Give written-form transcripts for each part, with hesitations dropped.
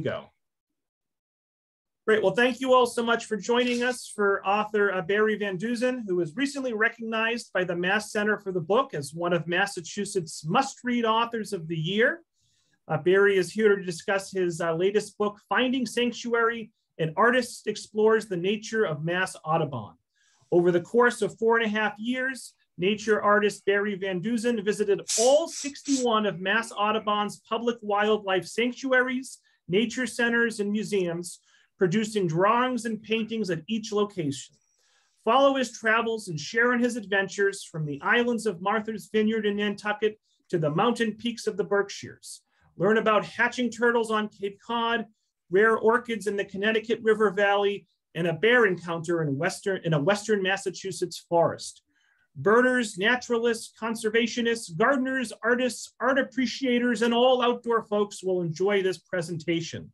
Go. Great. Well, thank you all so much for joining us for author Barry Van Dusen, who was recently recognized by the Mass Center for the Book as one of Massachusetts must-read authors of the year. Barry is here to discuss his latest book, Finding Sanctuary, An Artist Explores the Nature of Mass Audubon. Over the course of 4.5 years, nature artist Barry Van Dusen visited all 61 of Mass Audubon's public wildlife sanctuaries, nature centers, and museums, producing drawings and paintings at each location. Follow his travels and share in his adventures from the islands of Martha's Vineyard in Nantucket to the mountain peaks of the Berkshires. Learn about hatching turtles on Cape Cod, rare orchids in the Connecticut River Valley, and a bear encounter in a western Massachusetts forest. Birders, naturalists, conservationists, gardeners, artists, art appreciators, and all outdoor folks will enjoy this presentation.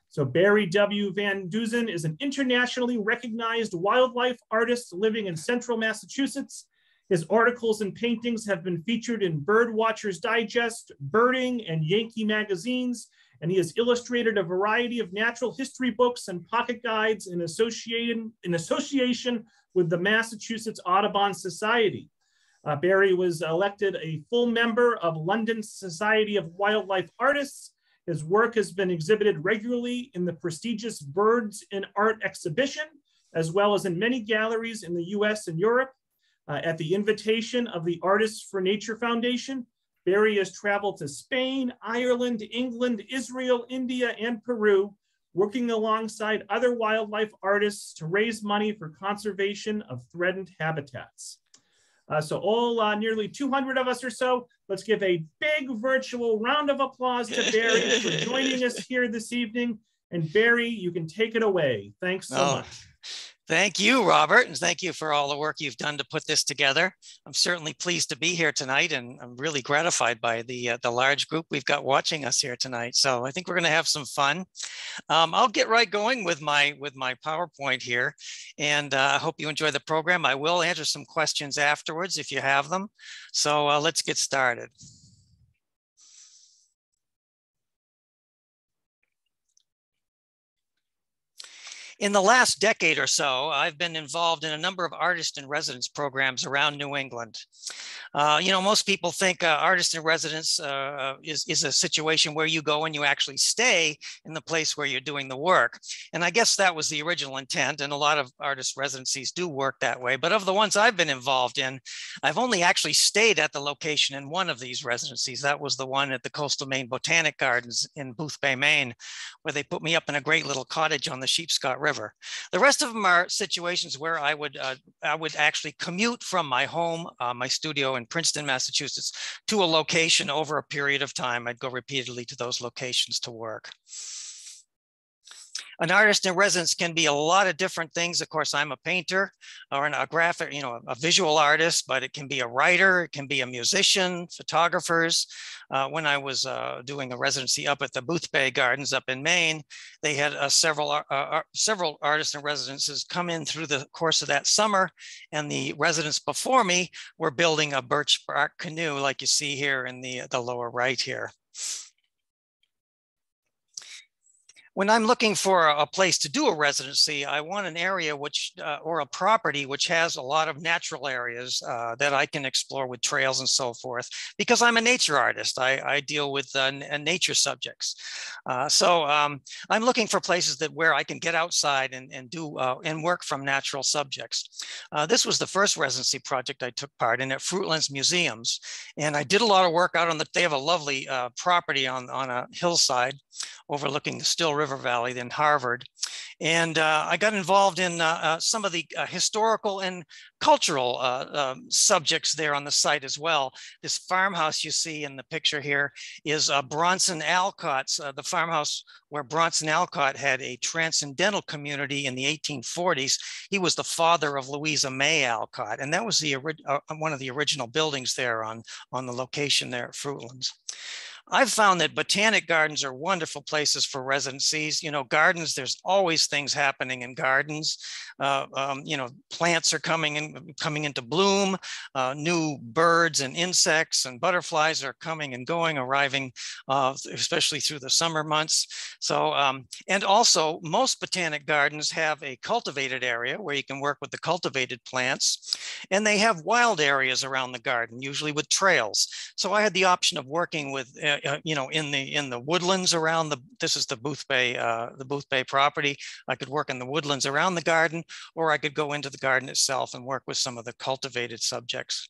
So Barry W. Van Dusen is an internationally recognized wildlife artist living in central Massachusetts. His articles and paintings have been featured in Birdwatcher's Digest, Birding, and Yankee magazines, and he has illustrated a variety of natural history books and pocket guides in association with the Massachusetts Audubon Society. Barry was elected a full member of London's Society of Wildlife Artists. His work has been exhibited regularly in the prestigious Birds in Art exhibition, as well as in many galleries in the US and Europe. At the invitation of the Artists for Nature Foundation, Barry has traveled to Spain, Ireland, England, Israel, India, and Peru, working alongside other wildlife artists to raise money for conservation of threatened habitats. So all nearly 200 of us or so, let's give a big virtual round of applause to Barry for joining us here this evening. And Barry, you can take it away. Thanks so much. Thank you, Robert, and thank you for all the work you've done to put this together. I'm certainly pleased to be here tonight, and I'm really gratified by the large group we've got watching us here tonight. So I think we're going to have some fun. I'll get right going with my PowerPoint here, and I hope you enjoy the program. I will answer some questions afterwards if you have them. So let's get started. In the last decade or so, I've been involved in a number of artist in residence programs around New England. You know, most people think artist in residence is a situation where you go and you actually stay in the place where you're doing the work. And I guess that was the original intent, and a lot of artist residencies do work that way. But of the ones I've been involved in, I've only actually stayed at the location in one of these residencies. That was the one at the Coastal Maine Botanic Gardens in Boothbay, Maine, where they put me up in a great little cottage on the Sheepscot River. The rest of them are situations where I would actually commute from my home, my studio in Princeton, Massachusetts, to a location over a period of time. I'd go repeatedly to those locations to work. An artist in residence can be a lot of different things. Of course, I'm a painter or a graphic, you know, a visual artist, but it can be a writer, it can be a musician, photographers. When I was doing a residency up at the Boothbay Gardens up in Maine, they had several artists in residences come in through the course of that summer, and the residents before me were building a birch bark canoe like you see here in the lower right here. When I'm looking for a place to do a residency, I want an area which, or a property which has a lot of natural areas that I can explore with trails and so forth, because I'm a nature artist. I deal with nature subjects. So I'm looking for places where I can get outside and do and work from natural subjects. This was the first residency project I took part in at Fruitlands Museums. And I did a lot of work out on they have a lovely property on a hillside overlooking the Still River Valley in Harvard. And I got involved in some of the historical and cultural subjects there on the site as well. This farmhouse you see in the picture here is Bronson Alcott's, the farmhouse where Bronson Alcott had a transcendental community in the 1840s. He was the father of Louisa May Alcott, and that was one of the original buildings there on the location there at Fruitlands. I've found that botanic gardens are wonderful places for residencies. You know, gardens, there's always things happening in gardens. You know, plants are coming into bloom. New birds and insects and butterflies are coming and going, arriving, especially through the summer months. So, and also most botanic gardens have a cultivated area where you can work with the cultivated plants, and they have wild areas around the garden, usually with trails. So I had the option of working with you know, in the woodlands around this is the Booth Bay property. I could work in the woodlands around the garden, or I could go into the garden itself and work with some of the cultivated subjects.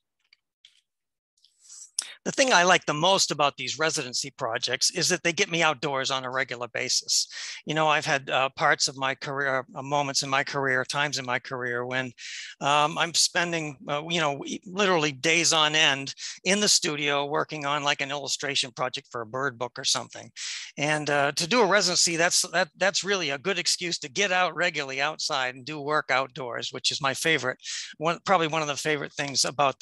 The thing I like the most about these residency projects is that they get me outdoors on a regular basis. You know, I've had parts of my career, moments in my career, times in my career when I'm spending, you know, literally days on end in the studio working on like an illustration project for a bird book or something. And to do a residency, that's really a good excuse to get out regularly outside and do work outdoors, which is my favorite, probably one of the favorite things about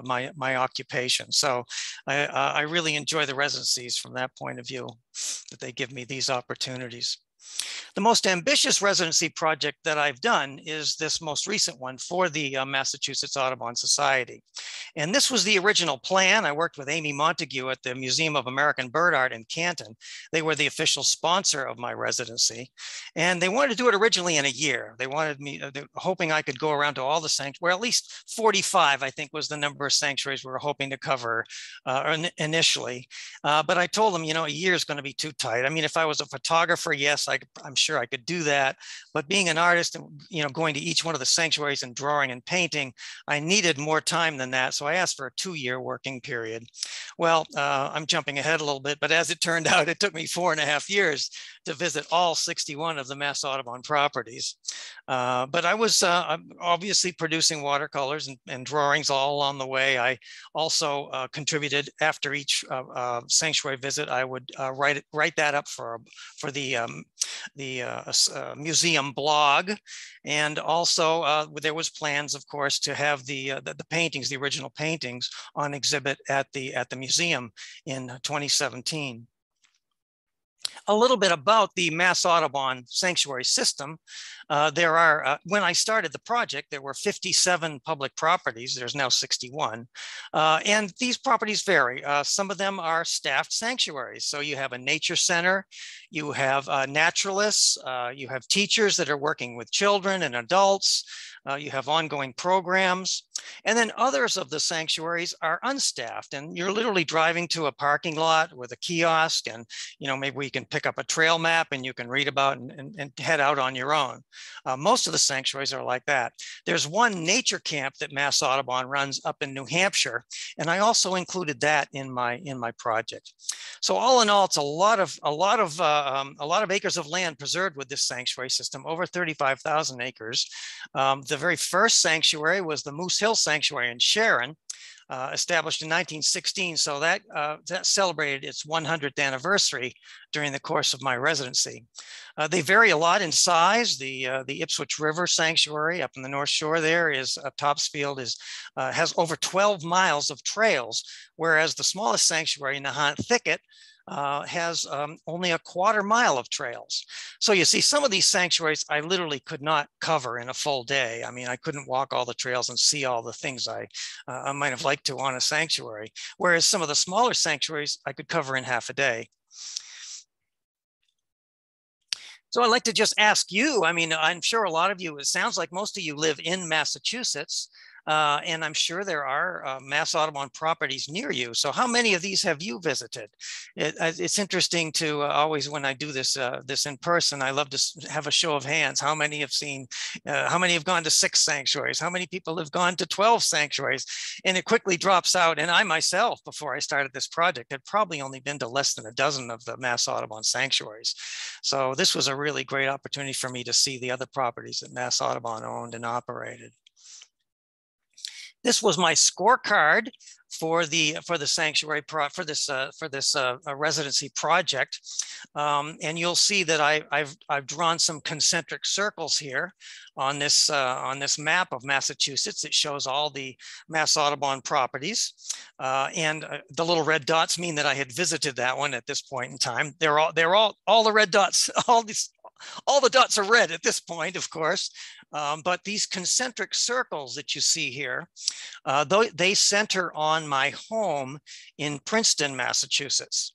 my occupation. So I really enjoy the residencies from that point of view, that they give me these opportunities. The most ambitious residency project that I've done is this most recent one for the Massachusetts Audubon Society. And this was the original plan. I worked with Amy Montague at the Museum of American Bird Art in Canton. They were the official sponsor of my residency. And they wanted to do it originally in a year. They wanted me, hoping I could go around to all the sanctuaries, well, at least 45, I think was the number of sanctuaries we were hoping to cover initially. But I told them, you know, a year is going to be too tight. I mean, if I was a photographer, yes, I'm sure I could do that. But being an artist and, you know, going to each one of the sanctuaries and drawing and painting, I needed more time than that. So I asked for a 2-year working period. Well, I'm jumping ahead a little bit, but as it turned out, it took me 4.5 years to visit all 61 of the Mass Audubon properties. But I was obviously producing watercolors and drawings all along the way. I also contributed after each sanctuary visit. I would write that up for the museum blog, and also there was plans, of course, to have the paintings, the original paintings, on exhibit at the museum in 2017. A little bit about the Mass Audubon sanctuary system. There are, when I started the project, there were 57 public properties. There's now 61. And these properties vary. Some of them are staffed sanctuaries. So you have a nature center, you have naturalists, you have teachers that are working with children and adults, you have ongoing programs. And then others of the sanctuaries are unstaffed, and you're literally driving to a parking lot with a kiosk, and, you know, maybe we can pick up a trail map and you can read about and head out on your own. Most of the sanctuaries are like that. There's one nature camp that Mass Audubon runs up in New Hampshire, and I also included that in my project. So all in all, it's a lot of acres of land preserved with this sanctuary system, over 35,000 acres. The very first sanctuary was the Moose Hill Sanctuary in Sharon, established in 1916. So that celebrated its 100th anniversary during the course of my residency. They vary a lot in size. The Ipswich River Sanctuary up in the North Shore there is Topsfield has over 12 miles of trails, whereas the smallest sanctuary, Nahant Thicket, has only a 1/4 mile of trails. So you see, some of these sanctuaries I literally could not cover in a full day. I mean, I couldn't walk all the trails and see all the things I might have liked to on a sanctuary, whereas some of the smaller sanctuaries I could cover in half a day. So I'd like to just ask you, I mean, I'm sure a lot of you, it sounds like most of you live in Massachusetts. And I'm sure there are Mass Audubon properties near you. So how many of these have you visited? It's interesting to always, when I do this in person, I love to have a show of hands. How many have seen, how many have gone to 6 sanctuaries? How many people have gone to 12 sanctuaries? And it quickly drops out. And I myself, before I started this project, had probably only been to less than a dozen of the Mass Audubon sanctuaries. So this was a really great opportunity for me to see the other properties that Mass Audubon owned and operated. This was my scorecard for the sanctuary for this residency project, and you'll see that I've drawn some concentric circles here on this map of Massachusetts. It shows all the Mass Audubon properties, and the little red dots mean that I had visited that one at this point in time. They're all the red dots. All the dots are red at this point, of course, but these concentric circles that you see here, they center on my home in Princeton, Massachusetts.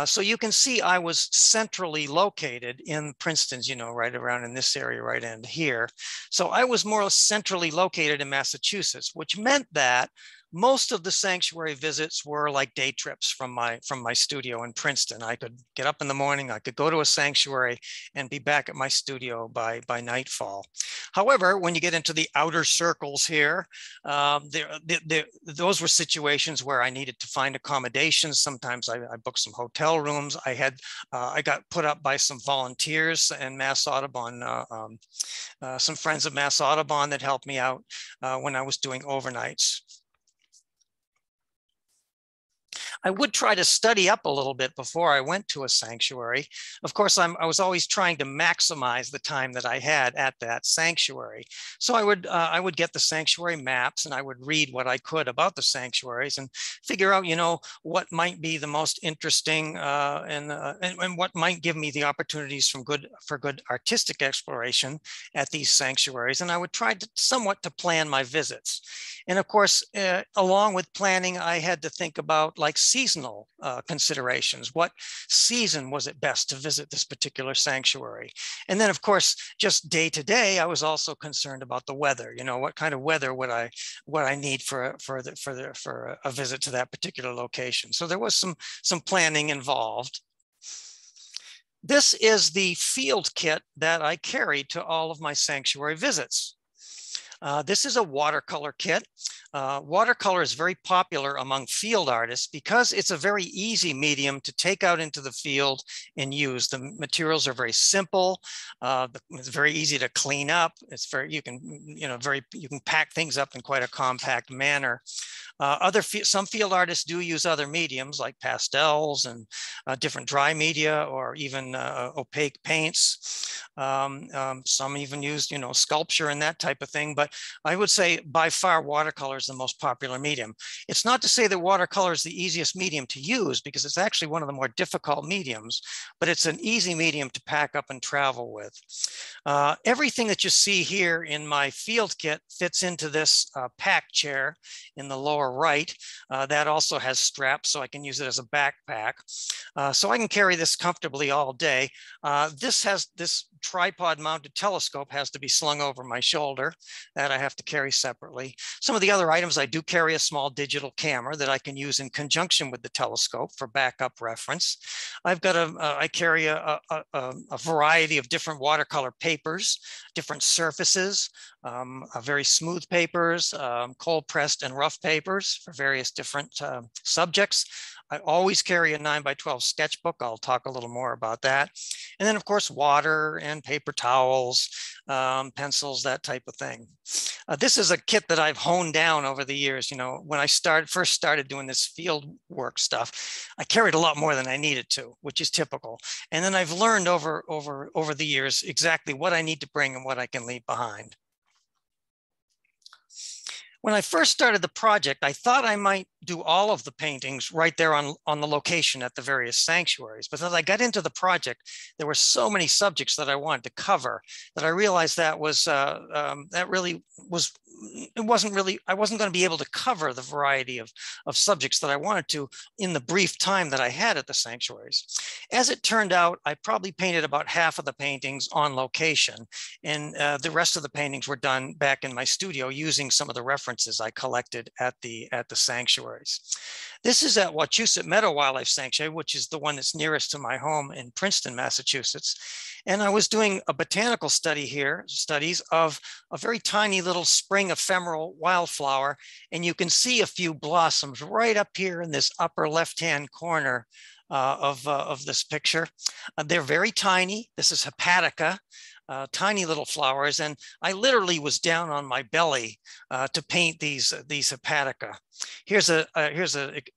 So you can see I was centrally located in Princeton's, right around in this area right in here. So I was more or less centrally located in Massachusetts, which meant that most of the sanctuary visits were like day trips from my studio in Princeton. I could get up in the morning, I could go to a sanctuary and be back at my studio by nightfall. However, when you get into the outer circles here, those were situations where I needed to find accommodations. Sometimes I booked some hotel rooms. I got put up by some volunteers and Mass Audubon, some friends of Mass Audubon that helped me out when I was doing overnights. I would try to study up a little bit before I went to a sanctuary. Of course, I was always trying to maximize the time that I had at that sanctuary. So I would get the sanctuary maps and I would read what I could about the sanctuaries and figure out, what might be the most interesting and what might give me the opportunities for good artistic exploration at these sanctuaries. And I would try to somewhat to plan my visits. And of course, along with planning, I had to think about like seasonal considerations. What season was it best to visit this particular sanctuary? And then, of course, just day to day, I was also concerned about the weather. What kind of weather would I need for a visit to that particular location? So there was some planning involved. This is the field kit that I carried to all of my sanctuary visits. This is a watercolor kit. Watercolor is very popular among field artists because it's a very easy medium to take out into the field and use. The materials are very simple. It's very easy to clean up. It's you can pack things up in quite a compact manner. Some field artists do use other mediums like pastels and different dry media or even opaque paints. Some even use, sculpture and that type of thing. But I would say by far watercolor is the most popular medium. It's not to say that watercolor is the easiest medium to use because it's actually one of the more difficult mediums, but it's an easy medium to pack up and travel with. Everything that you see here in my field kit fits into this pack chair in the lower right. That also has straps, so I can use it as a backpack. So I can carry this comfortably all day. This tripod mounted telescope has to be slung over my shoulder. That I have to carry separately. Some of the other items, I do carry a small digital camera that I can use in conjunction with the telescope for backup reference. I carry a variety of different watercolor papers, different surfaces, very smooth papers, cold pressed and rough papers for various different subjects. I always carry a 9x12 sketchbook. I'll talk a little more about that. And then of course, water and paper towels, pencils, that type of thing. This is a kit that I've honed down over the years. When I first started doing this field work stuff, I carried a lot more than I needed to, which is typical. And then I've learned over the years exactly what I need to bring and what I can leave behind. When I first started the project, I thought I might do all of the paintings right there on the location at the various sanctuaries. But as I got into the project, there were so many subjects that I wanted to cover that I realized I wasn't going to be able to cover the variety of subjects that I wanted to in the brief time that I had at the sanctuaries. As it turned out, I probably painted about half of the paintings on location, and the rest of the paintings were done back in my studio using some of the references I collected at the sanctuaries. This is at Wachuset Meadow Wildlife Sanctuary, which is the one that's nearest to my home in Princeton, Massachusetts. And I was doing a botanical studies of a very tiny little spring ephemeral wildflower. And you can see a few blossoms right up here in this upper left-hand corner of this picture. They're very tiny. This is hepatica. tiny little flowers. And I literally was down on my belly to paint these hepatica. Here's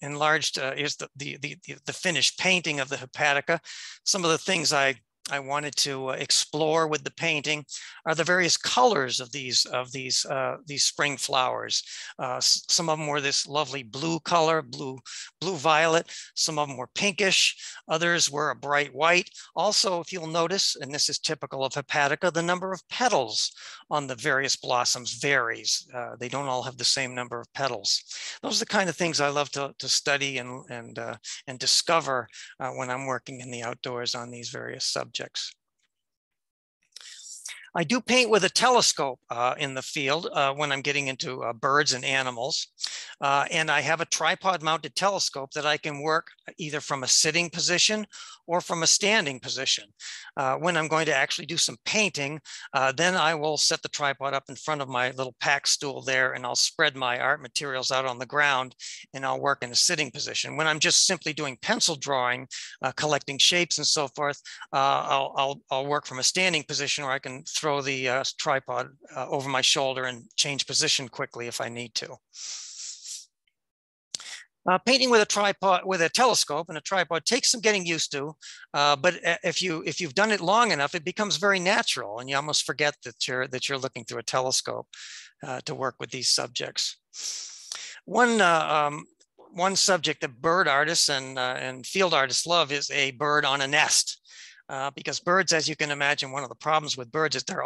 enlarged, here's the finished painting of the hepatica. Some of the things I wanted to explore with the painting are the various colors of these spring flowers. Some of them were this lovely blue color, blue violet. Some of them were pinkish. Others were a bright white. Also, if you'll notice, and this is typical of hepatica, the number of petals on the various blossoms varies. They don't all have the same number of petals. Those are the kind of things I love to study and discover when I'm working in the outdoors on these various subjects. I do paint with a telescope in the field when I'm getting into birds and animals. And I have a tripod mounted telescope that I can work either from a sitting position or from a standing position. When I'm going to actually do some painting, then I will set the tripod up in front of my little pack stool there, and I'll spread my art materials out on the ground, and I'll work in a sitting position. When I'm just simply doing pencil drawing, collecting shapes and so forth, I'll work from a standing position, where I can throw the tripod over my shoulder and change position quickly if I need to. Painting with a tripod, with a telescope and a tripod, takes some getting used to, but if you've done it long enough, it becomes very natural, and you almost forget that you're looking through a telescope to work with these subjects. One subject that bird artists and field artists love is a bird on a nest, because birds, as you can imagine, one of the problems with birds is they're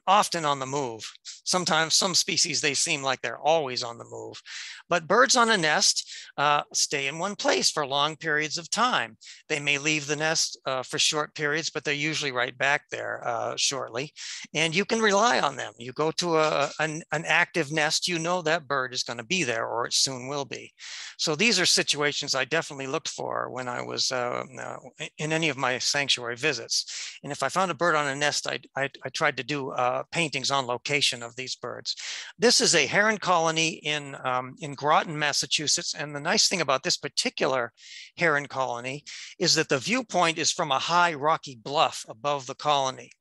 often on the move. Sometimes some species, they seem like they're always on the move, but birds on a nest stay in one place for long periods of time. They may leave the nest for short periods, but they're usually right back there shortly, and you can rely on them. You go to an active nest, you know that bird is going to be there, or it soon will be. So these are situations I definitely looked for when I was in any of my sanctuary visits. And if I found a bird on a nest, I tried to do paintings on location of these birds. This is a heron colony in Groton, Massachusetts. And the nice thing about this particular heron colony is that the viewpoint is from a high rocky bluff above the colony.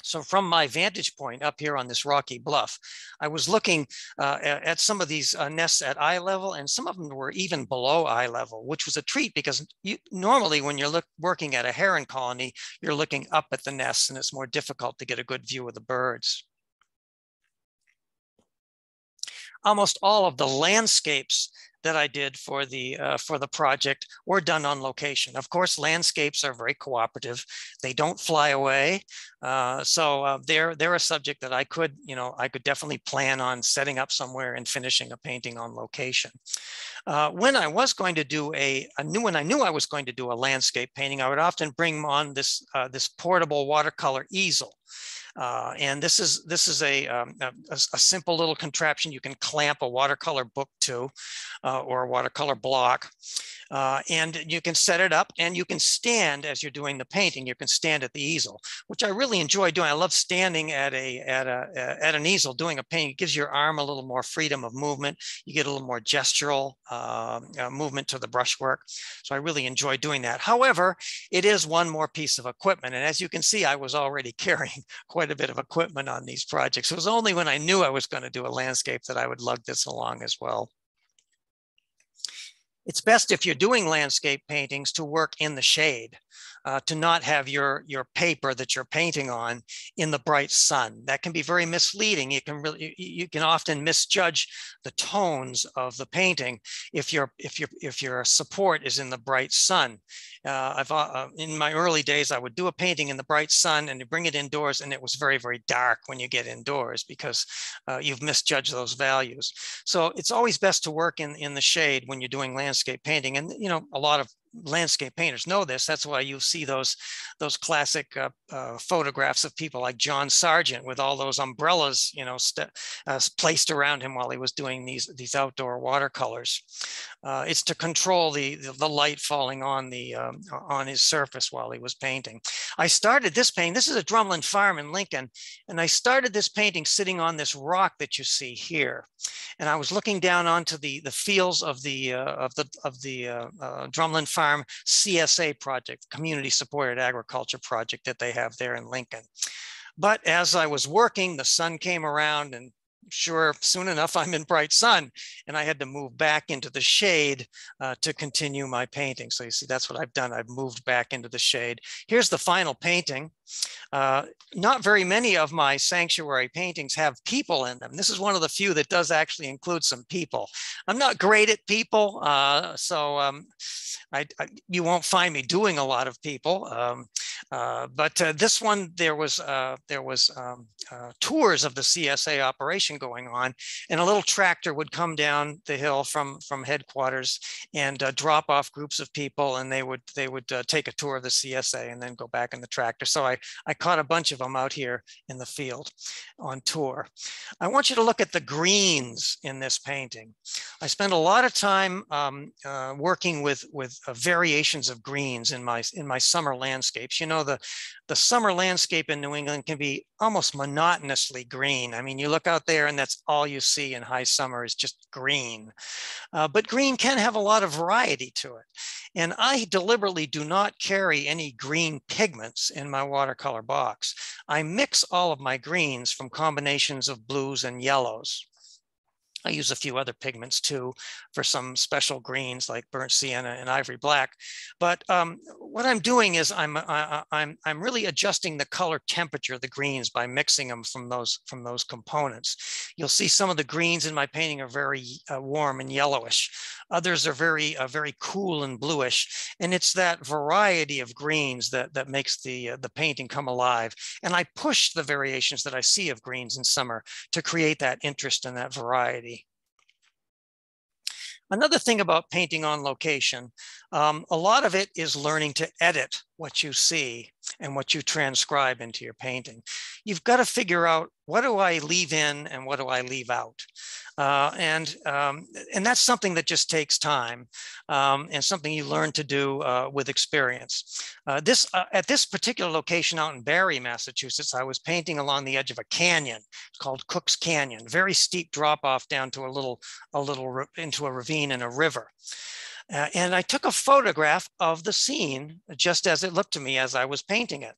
So from my vantage point up here on this rocky bluff, I was looking at some of these nests at eye level, and some of them were even below eye level, which was a treat, because normally when you're working at a heron colony, you're looking up at the nests, and it's more difficult to get a good view of the birds. Almost all of the landscapes that I did for the project were done on location. Of course, landscapes are very cooperative. They don't fly away. So they're a subject that I could definitely plan on setting up somewhere and finishing a painting on location. When I was going to do when I knew I was going to do a landscape painting, I would often bring on this portable watercolor easel. And this is a simple little contraption you can clamp a watercolor book to, or a watercolor block. And you can set it up, and you can stand as you're doing the painting. You can stand at the easel, which I really enjoy doing. I love standing at an easel doing a painting. It gives your arm a little more freedom of movement. You get a little more gestural movement to the brushwork. So I really enjoy doing that. However, it is one more piece of equipment. And as you can see, I was already carrying quite a bit of equipment on these projects. It was only when I knew I was going to do a landscape that I would lug this along as well. It's best, if you're doing landscape paintings, to work in the shade, to not have your paper that you're painting on in the bright sun. That can be very misleading. You can often misjudge the tones of the painting if your support is in the bright sun. In my early days, I would do a painting in the bright sun and bring it indoors, and it was very, very dark when you get indoors, because you've misjudged those values. So it's always best to work in the shade when you're doing landscape painting. And a lot of landscape painters know this. That's why you see those classic photographs of people like John Sargent with all those umbrellas, placed around him while he was doing these outdoor watercolors. It's to control the light falling on his surface while he was painting. I started this painting. This is a drumlin farm in Lincoln, and I started this painting sitting on this rock that you see here. And I was looking down onto the fields of the drumlin farm. farm CSA project, community supported agriculture project that they have there in Lincoln. But as I was working, the sun came around, and sure, soon enough, I'm in bright sun, and I had to move back into the shade to continue my painting. So you see, that's what I've done. I've moved back into the shade. Here's the final painting. Not very many of my sanctuary paintings have people in them. This is one of the few that does actually include some people. I'm not great at people, you won't find me doing a lot of people. But this one, there was tours of the CSA operation going on, and a little tractor would come down the hill from headquarters and drop off groups of people, and they would take a tour of the CSA and then go back in the tractor. So I caught a bunch of them out here in the field on tour. I want you to look at the greens in this painting. I spent a lot of time working with variations of greens in my summer landscapes. You know, the summer landscape in New England can be almost monotonously green. I mean, you look out there and that's all you see in high summer is just green. But green can have a lot of variety to it. And I deliberately do not carry any green pigments in my watercolor box. I mix all of my greens from combinations of blues and yellows. I use a few other pigments too for some special greens like burnt sienna and ivory black. But what I'm doing is I'm really adjusting the color temperature of the greens by mixing them from those components. You'll see some of the greens in my painting are very warm and yellowish. Others are very cool and bluish. And it's that variety of greens that makes the painting come alive. And I push the variations that I see of greens in summer to create that interest and that variety. Another thing about painting on location, a lot of it is learning to edit what you see and what you transcribe into your painting. You've got to figure out, what do I leave in and what do I leave out? And that's something that just takes time and something you learn to do with experience. At this particular location out in Barre, Massachusetts, I was painting along the edge of a canyon called Cook's Canyon, very steep drop off down to into a ravine and a river. And I took a photograph of the scene just as it looked to me as I was painting it.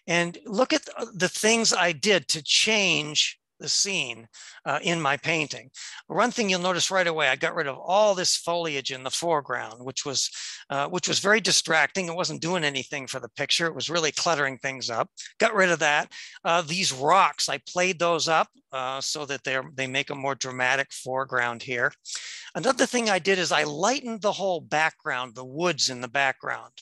And look at the things I did to change the scene in my painting. One thing you'll notice right away, I got rid of all this foliage in the foreground, which was very distracting. It wasn't doing anything for the picture. It was really cluttering things up. Got rid of that. These rocks, I played those up so that they make a more dramatic foreground here. Another thing I did is I lightened the whole background, the woods in the background.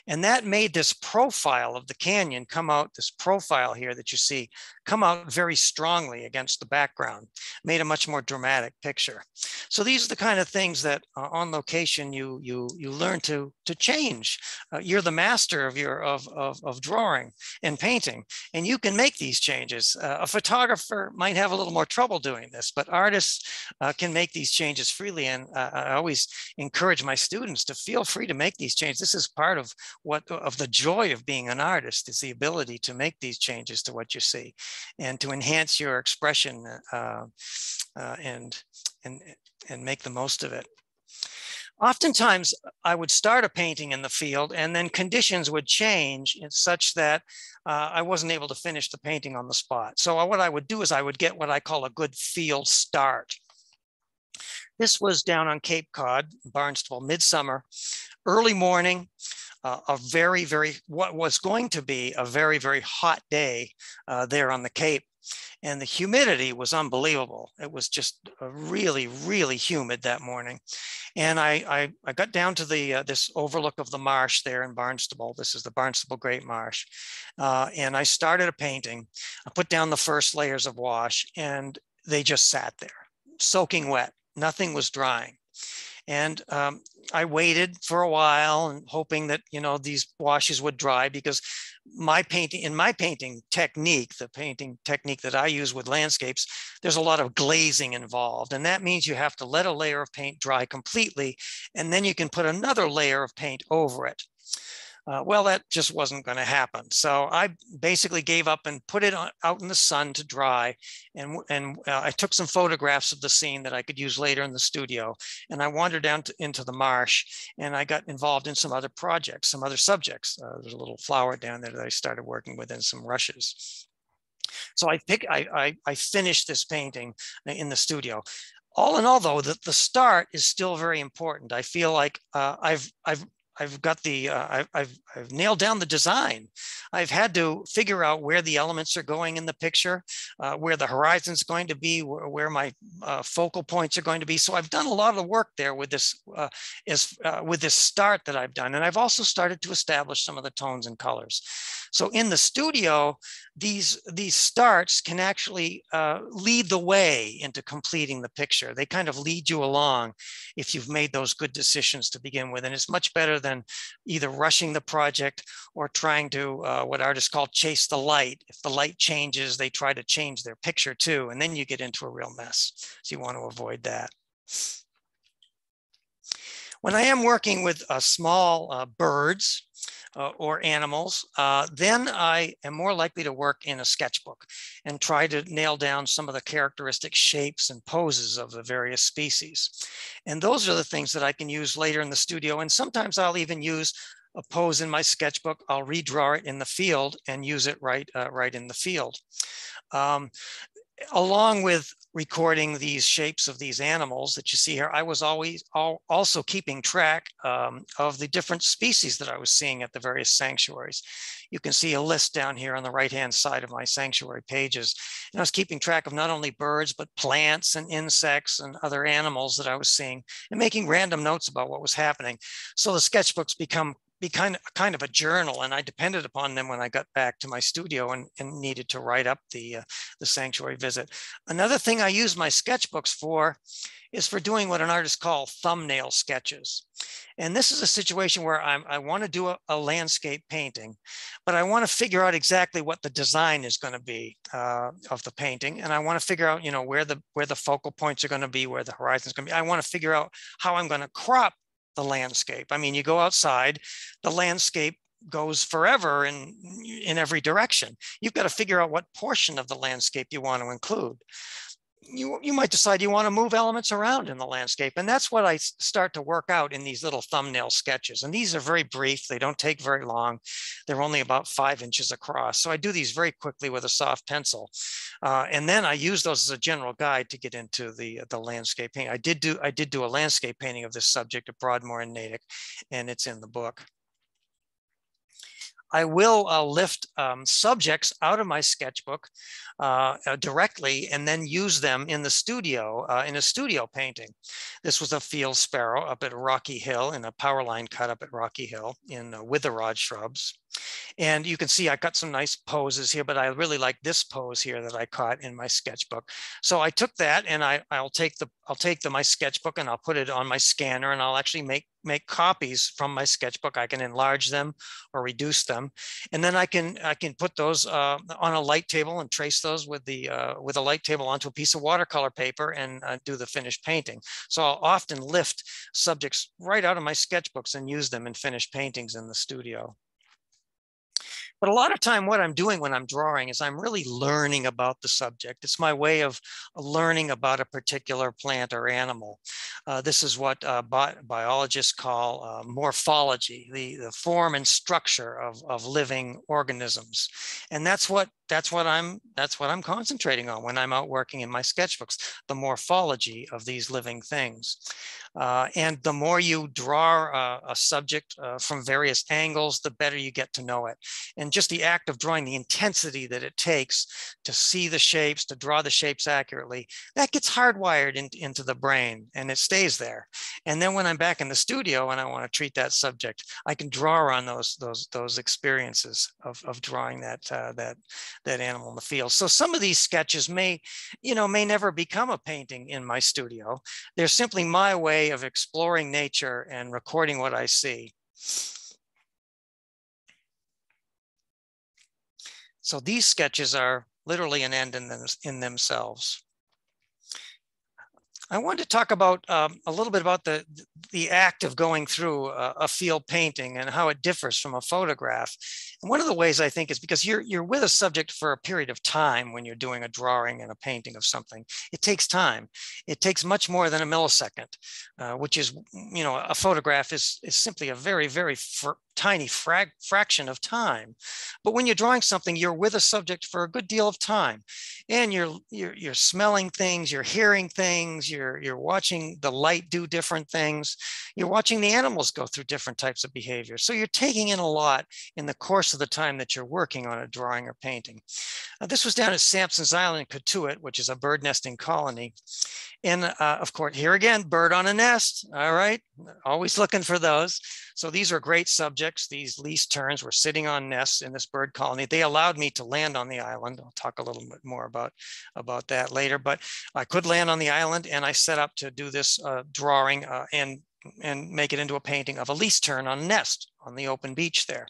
And that made this profile of the canyon come out, this profile here that you see, come out very strongly against the background, made a much more dramatic picture. So these are the kind of things that on location you learn to change. You're the master of drawing and painting, and you can make these changes. A photographer might have a little more trouble doing this, but artists can make these changes freely. And I always encourage my students to feel free to make these changes. This is part of the joy of being an artist, is the ability to make these changes to what you see and to enhance your expression and make the most of it. Oftentimes, I would start a painting in the field and then conditions would change in such that I wasn't able to finish the painting on the spot. So what I would do is I would get what I call a good field start. This was down on Cape Cod, Barnstable, midsummer, early morning. What was going to be a very, very hot day there on the Cape. And the humidity was unbelievable. It was just really, really humid that morning. And I got down to this overlook of the marsh there in Barnstable. This is the Barnstable Great Marsh. And I started a painting. I put down the first layers of wash and they just sat there, soaking wet. Nothing was drying. And I waited for a while and hoping that, these washes would dry, because in my painting technique, the painting technique that I use with landscapes, there's a lot of glazing involved. And that means you have to let a layer of paint dry completely, and then you can put another layer of paint over it. Well, that just wasn't going to happen. So I basically gave up and put it out in the sun to dry. And I took some photographs of the scene that I could use later in the studio. And I wandered down into the marsh, and I got involved in some other projects, some other subjects. There's a little flower down there that I started working with and some rushes. So I finished this painting in the studio. All in all, though, the start is still very important. I feel like I've got the I've nailed down the design. I've had to figure out where the elements are going in the picture, where the horizon's going to be, where my focal points are going to be. So I've done a lot of work there with this with this start that I've done, and I've also started to establish some of the tones and colors. So in the studio, these starts can actually lead the way into completing the picture. They kind of lead you along if you've made those good decisions to begin with, and it's much better than either rushing the project or trying to what artists call chase the light. If the light changes, they try to change their picture too, and then you get into a real mess. So you want to avoid that. When I am working with small birds or animals, then I am more likely to work in a sketchbook and try to nail down some of the characteristic shapes and poses of the various species. And those are the things that I can use later in the studio. And sometimes I'll even use a pose in my sketchbook. I'll redraw it in the field and use it right in the field. Along with recording these shapes of these animals that you see here, I was always also keeping track of the different species that I was seeing at the various sanctuaries. You can see a list down here on the right-hand side of my sanctuary pages. And I was keeping track of not only birds, but plants and insects and other animals that I was seeing, and making random notes about what was happening. So the sketchbooks be kind of a journal, and I depended upon them when I got back to my studio and needed to write up the sanctuary visit. Another thing I use my sketchbooks for is for doing what an artist calls thumbnail sketches. And this is a situation where I want to do a landscape painting, but I want to figure out exactly what the design is going to be of the painting. And I want to figure out, you know, where the focal points are going to be, where the horizon is going to be. I want to figure out how I'm going to crop the landscape. I mean, you go outside, the landscape goes forever in every direction. You've got to figure out what portion of the landscape you want to include. You might decide you want to move elements around in the landscape. And that's what I start to work out in these little thumbnail sketches. And these are very brief. They don't take very long. They're only about 5 inches across. So I do these very quickly with a soft pencil. And then I use those as a general guide to get into the landscape painting. I did do a landscape painting of this subject at Broadmoor and Natick, and it's in the book. I will lift subjects out of my sketchbook directly and then use them in the studio, in a studio painting. This was a field sparrow up at Rocky Hill, in a power line cut up at Rocky Hill in witherrod shrubs. And you can see I got some nice poses here, but I really like this pose here that I caught in my sketchbook. So I took that, and I'll take my sketchbook and I'll put it on my scanner, and I'll actually make copies from my sketchbook. I can enlarge them or reduce them, and then I can put those on a light table and trace those with a light table onto a piece of watercolor paper and do the finished painting. So I'll often lift subjects right out of my sketchbooks and use them in finished paintings in the studio. But a lot of time what I'm doing when I'm drawing is I'm really learning about the subject. It's my way of learning about a particular plant or animal. This is what biologists call morphology, the form and structure of living organisms. And that's what I'm concentrating on when I'm out working in my sketchbooks, the morphology of these living things. And the more you draw a subject from various angles, the better you get to know it. And just the act of drawing, the intensity that it takes to see the shapes, to draw the shapes accurately, that gets hardwired into the brain, and it stays there. And then when I'm back in the studio and I want to treat that subject, I can draw on those experiences of drawing that animal in the field. So some of these sketches may never become a painting in my studio. They're simply my way of exploring nature and recording what I see. So these sketches are literally an end in themselves. I wanted to talk about a little bit about the act of going through a field painting and how it differs from a photograph. And one of the ways I think is because you're with a subject for a period of time when you're doing a drawing and a painting of something. It takes time. It takes much more than a millisecond, which is, you know, a photograph is simply a very, very tiny fraction of time. But when you're drawing something, you're with a subject for a good deal of time, and you're smelling things, you're hearing things, you're watching the light do different things, you're watching the animals go through different types of behavior. So you're taking in a lot in the course of the time that you're working on a drawing or painting. This was down at Sampson's Island, Cotuit, which is a bird nesting colony. And of course, here again, bird on a nest. All right, always looking for those. So these are great subjects. These least terns were sitting on nests in this bird colony. They allowed me to land on the island. I'll talk a little bit more about that later, but I could land on the island, and I set up to do this drawing and make it into a painting of a least tern on a nest on the open beach there.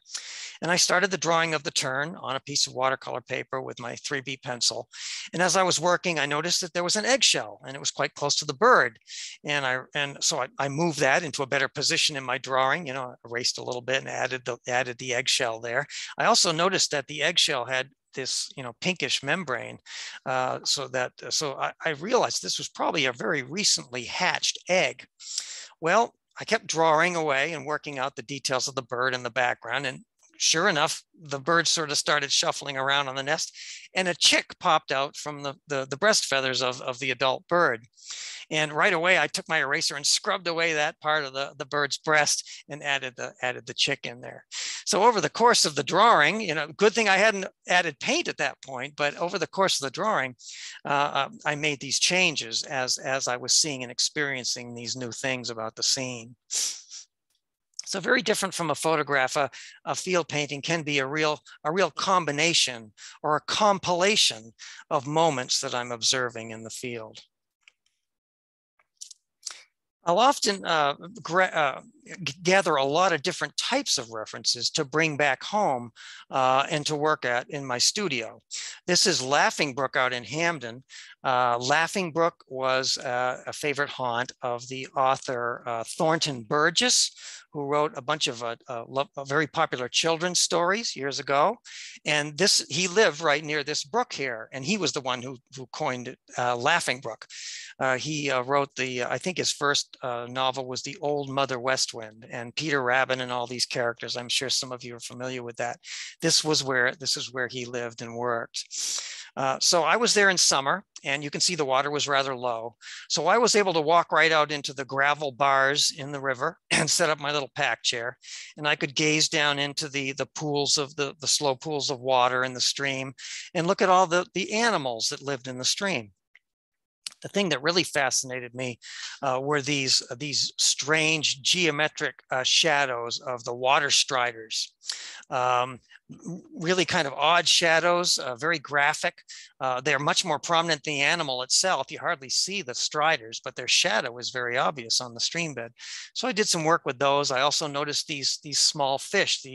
And I started the drawing of the tern on a piece of watercolor paper with my 3B pencil. And as I was working, I noticed that there was an eggshell, and it was quite close to the bird. And so I moved that into a better position in my drawing, you know, erased a little bit and added the eggshell there. I also noticed that the eggshell had this, you know, pinkish membrane, so I realized this was probably a very recently hatched egg. Well, I kept drawing away and working out the details of the bird in the background, and sure enough, the bird sort of started shuffling around on the nest, and a chick popped out from the breast feathers of the adult bird. And right away, I took my eraser and scrubbed away that part of the bird's breast and added the chick in there. So over the course of the drawing, you know, good thing I hadn't added paint at that point, but over the course of the drawing, I made these changes as I was seeing and experiencing these new things about the scene. So very different from a photograph. A field painting can be a real combination or a compilation of moments that I'm observing in the field. I'll often gather a lot of different types of references to bring back home and to work at in my studio. This is Laughing Brook out in Hamden. Laughing Brook was a favorite haunt of the author Thornton Burgess, who wrote a bunch of very popular children's stories years ago. And he lived right near this brook here, and he was the one who coined it, Laughing Brook. He wrote I think his first novel was The Old Mother West Wind, and Peter Rabbit and all these characters. I'm sure some of you are familiar with that. This is where he lived and worked. So I was there in summer, and you can see the water was rather low. So I was able to walk right out into the gravel bars in the river and set up my little pack chair. And I could gaze down into the pools of the slow pools of water in the stream and look at all the animals that lived in the stream. The thing that really fascinated me were these strange geometric shadows of the water striders. Really kind of odd shadows, very graphic. They're much more prominent than the animal itself. You hardly see the striders, but their shadow is very obvious on the stream bed. So I did some work with those. I also noticed these small fish,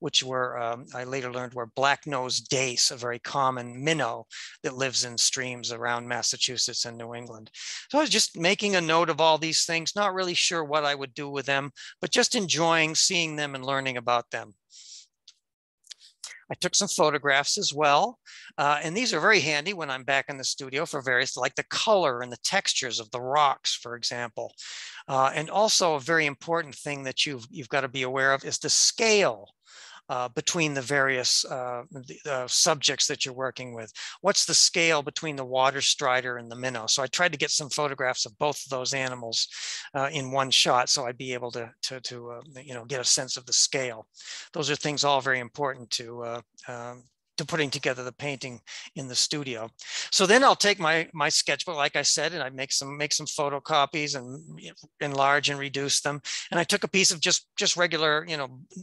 which were, I later learned were black-nosed dace, a very common minnow that lives in streams around Massachusetts and New England. So I was just making a note of all these things, not really sure what I would do with them, but just enjoying seeing them and learning about them. I took some photographs as well, and these are very handy when I'm back in the studio for various, like the color and the textures of the rocks, for example. And also a very important thing that you've got to be aware of is the scale between the various subjects that you're working with. What's the scale between the water strider and the minnow? So I tried to get some photographs of both of those animals in one shot, so I'd be able to get a sense of the scale. Those are things all very important to putting together the painting in the studio. So then I'll take my sketchbook, like I said, and I make some photocopies and enlarge and reduce them. And I took a piece of just regular,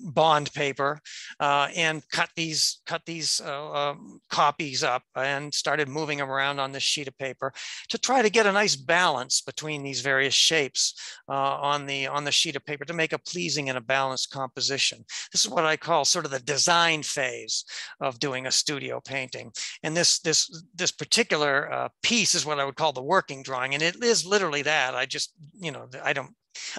bond paper and cut these copies up and started moving them around on this sheet of paper to try to get a nice balance between these various shapes on the sheet of paper to make a pleasing and a balanced composition. This is what I call sort of the design phase of doing doing a studio painting. And this particular piece is what I would call the working drawing. And it is literally that. I just, you know,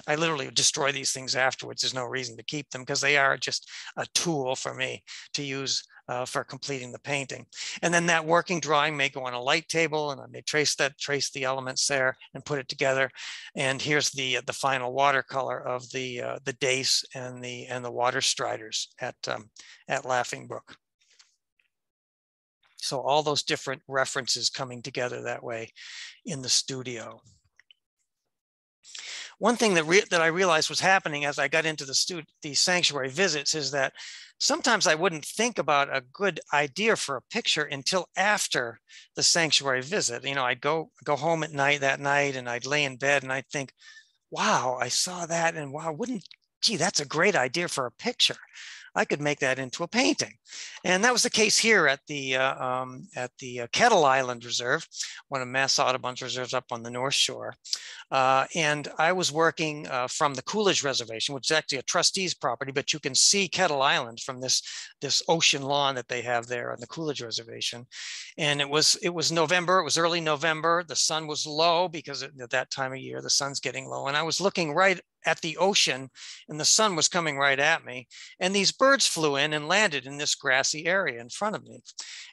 I literally destroy these things afterwards. There's no reason to keep them because they are just a tool for me to use for completing the painting. And then that working drawing may go on a light table, and I may trace the elements there and put it together. And here's the final watercolor of the dace and the water striders at Laughing Brook. So all those different references coming together that way in the studio. One thing that I realized was happening as I got into the sanctuary visits is that sometimes I wouldn't think about a good idea for a picture until after the sanctuary visit. You know, I'd go home at night that night, and I'd lay in bed and I'd think, wow, I saw that, and wow, gee, that's a great idea for a picture. I could make that into a painting. And that was the case here at the Kettle Island Reserve, one of Mass Audubon's reserves up on the North Shore. And I was working from the Coolidge Reservation, which is actually a trustee's property, but you can see Kettle Island from this ocean lawn that they have there on the Coolidge Reservation. And it was November, it was early November. The sun was low because at that time of year, the sun's getting low. And I was looking right at the ocean, and the sun was coming right at me. And these birds flew in and landed in this grassy area in front of me.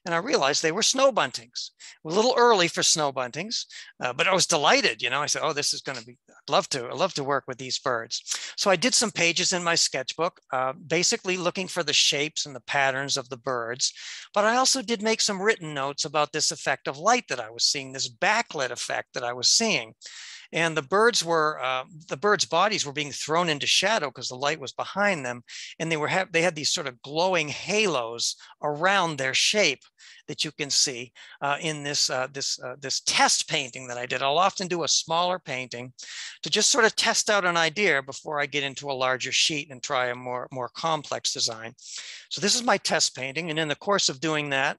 And I realized they were snow buntings. A little early for snow buntings, but I was delighted. You know, I said, oh, this is going to be, I love to work with these birds. So I did some pages in my sketchbook, basically looking for the shapes and the patterns of the birds. But I also did make some written notes about this effect of light that I was seeing, this backlit effect that I was seeing. And the birds bodies were being thrown into shadow because the light was behind them, and they had these sort of glowing halos around their shape that you can see in this test painting that I did. I'll often do a smaller painting to just sort of test out an idea before I get into a larger sheet and try a more complex design. So this is my test painting, and in the course of doing that,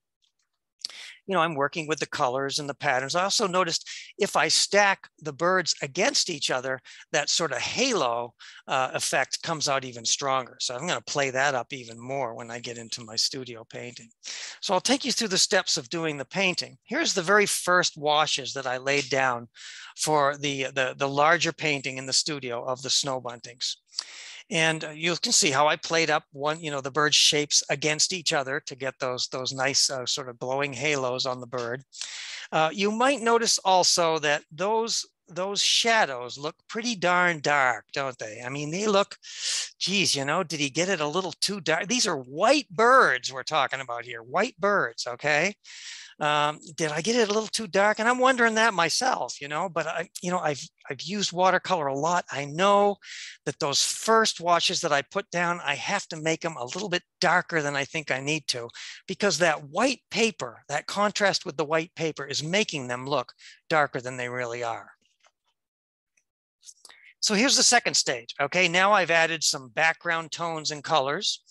you know, I'm working with the colors and the patterns. I also noticed if I stack the birds against each other, that sort of halo effect comes out even stronger. So I'm going to play that up even more when I get into my studio painting. So I'll take you through the steps of doing the painting. Here's the very first washes that I laid down for the larger painting in the studio of the snow buntings. And you can see how I played up the bird shapes against each other to get those nice sort of glowing halos on the bird. You might notice also that those shadows look pretty darn dark, don't they? I mean, they look, geez, you know, did he get it a little too dark? These are white birds we're talking about here, white birds, okay? Did I get it a little too dark? And I'm wondering that myself, you know, but I've used watercolor a lot. I know that those first washes that I put down, I have to make them a little bit darker than I think I need to, because that white paper, that contrast with the white paper is making them look darker than they really are. So here's the second stage. Okay, now I've added some background tones and colors.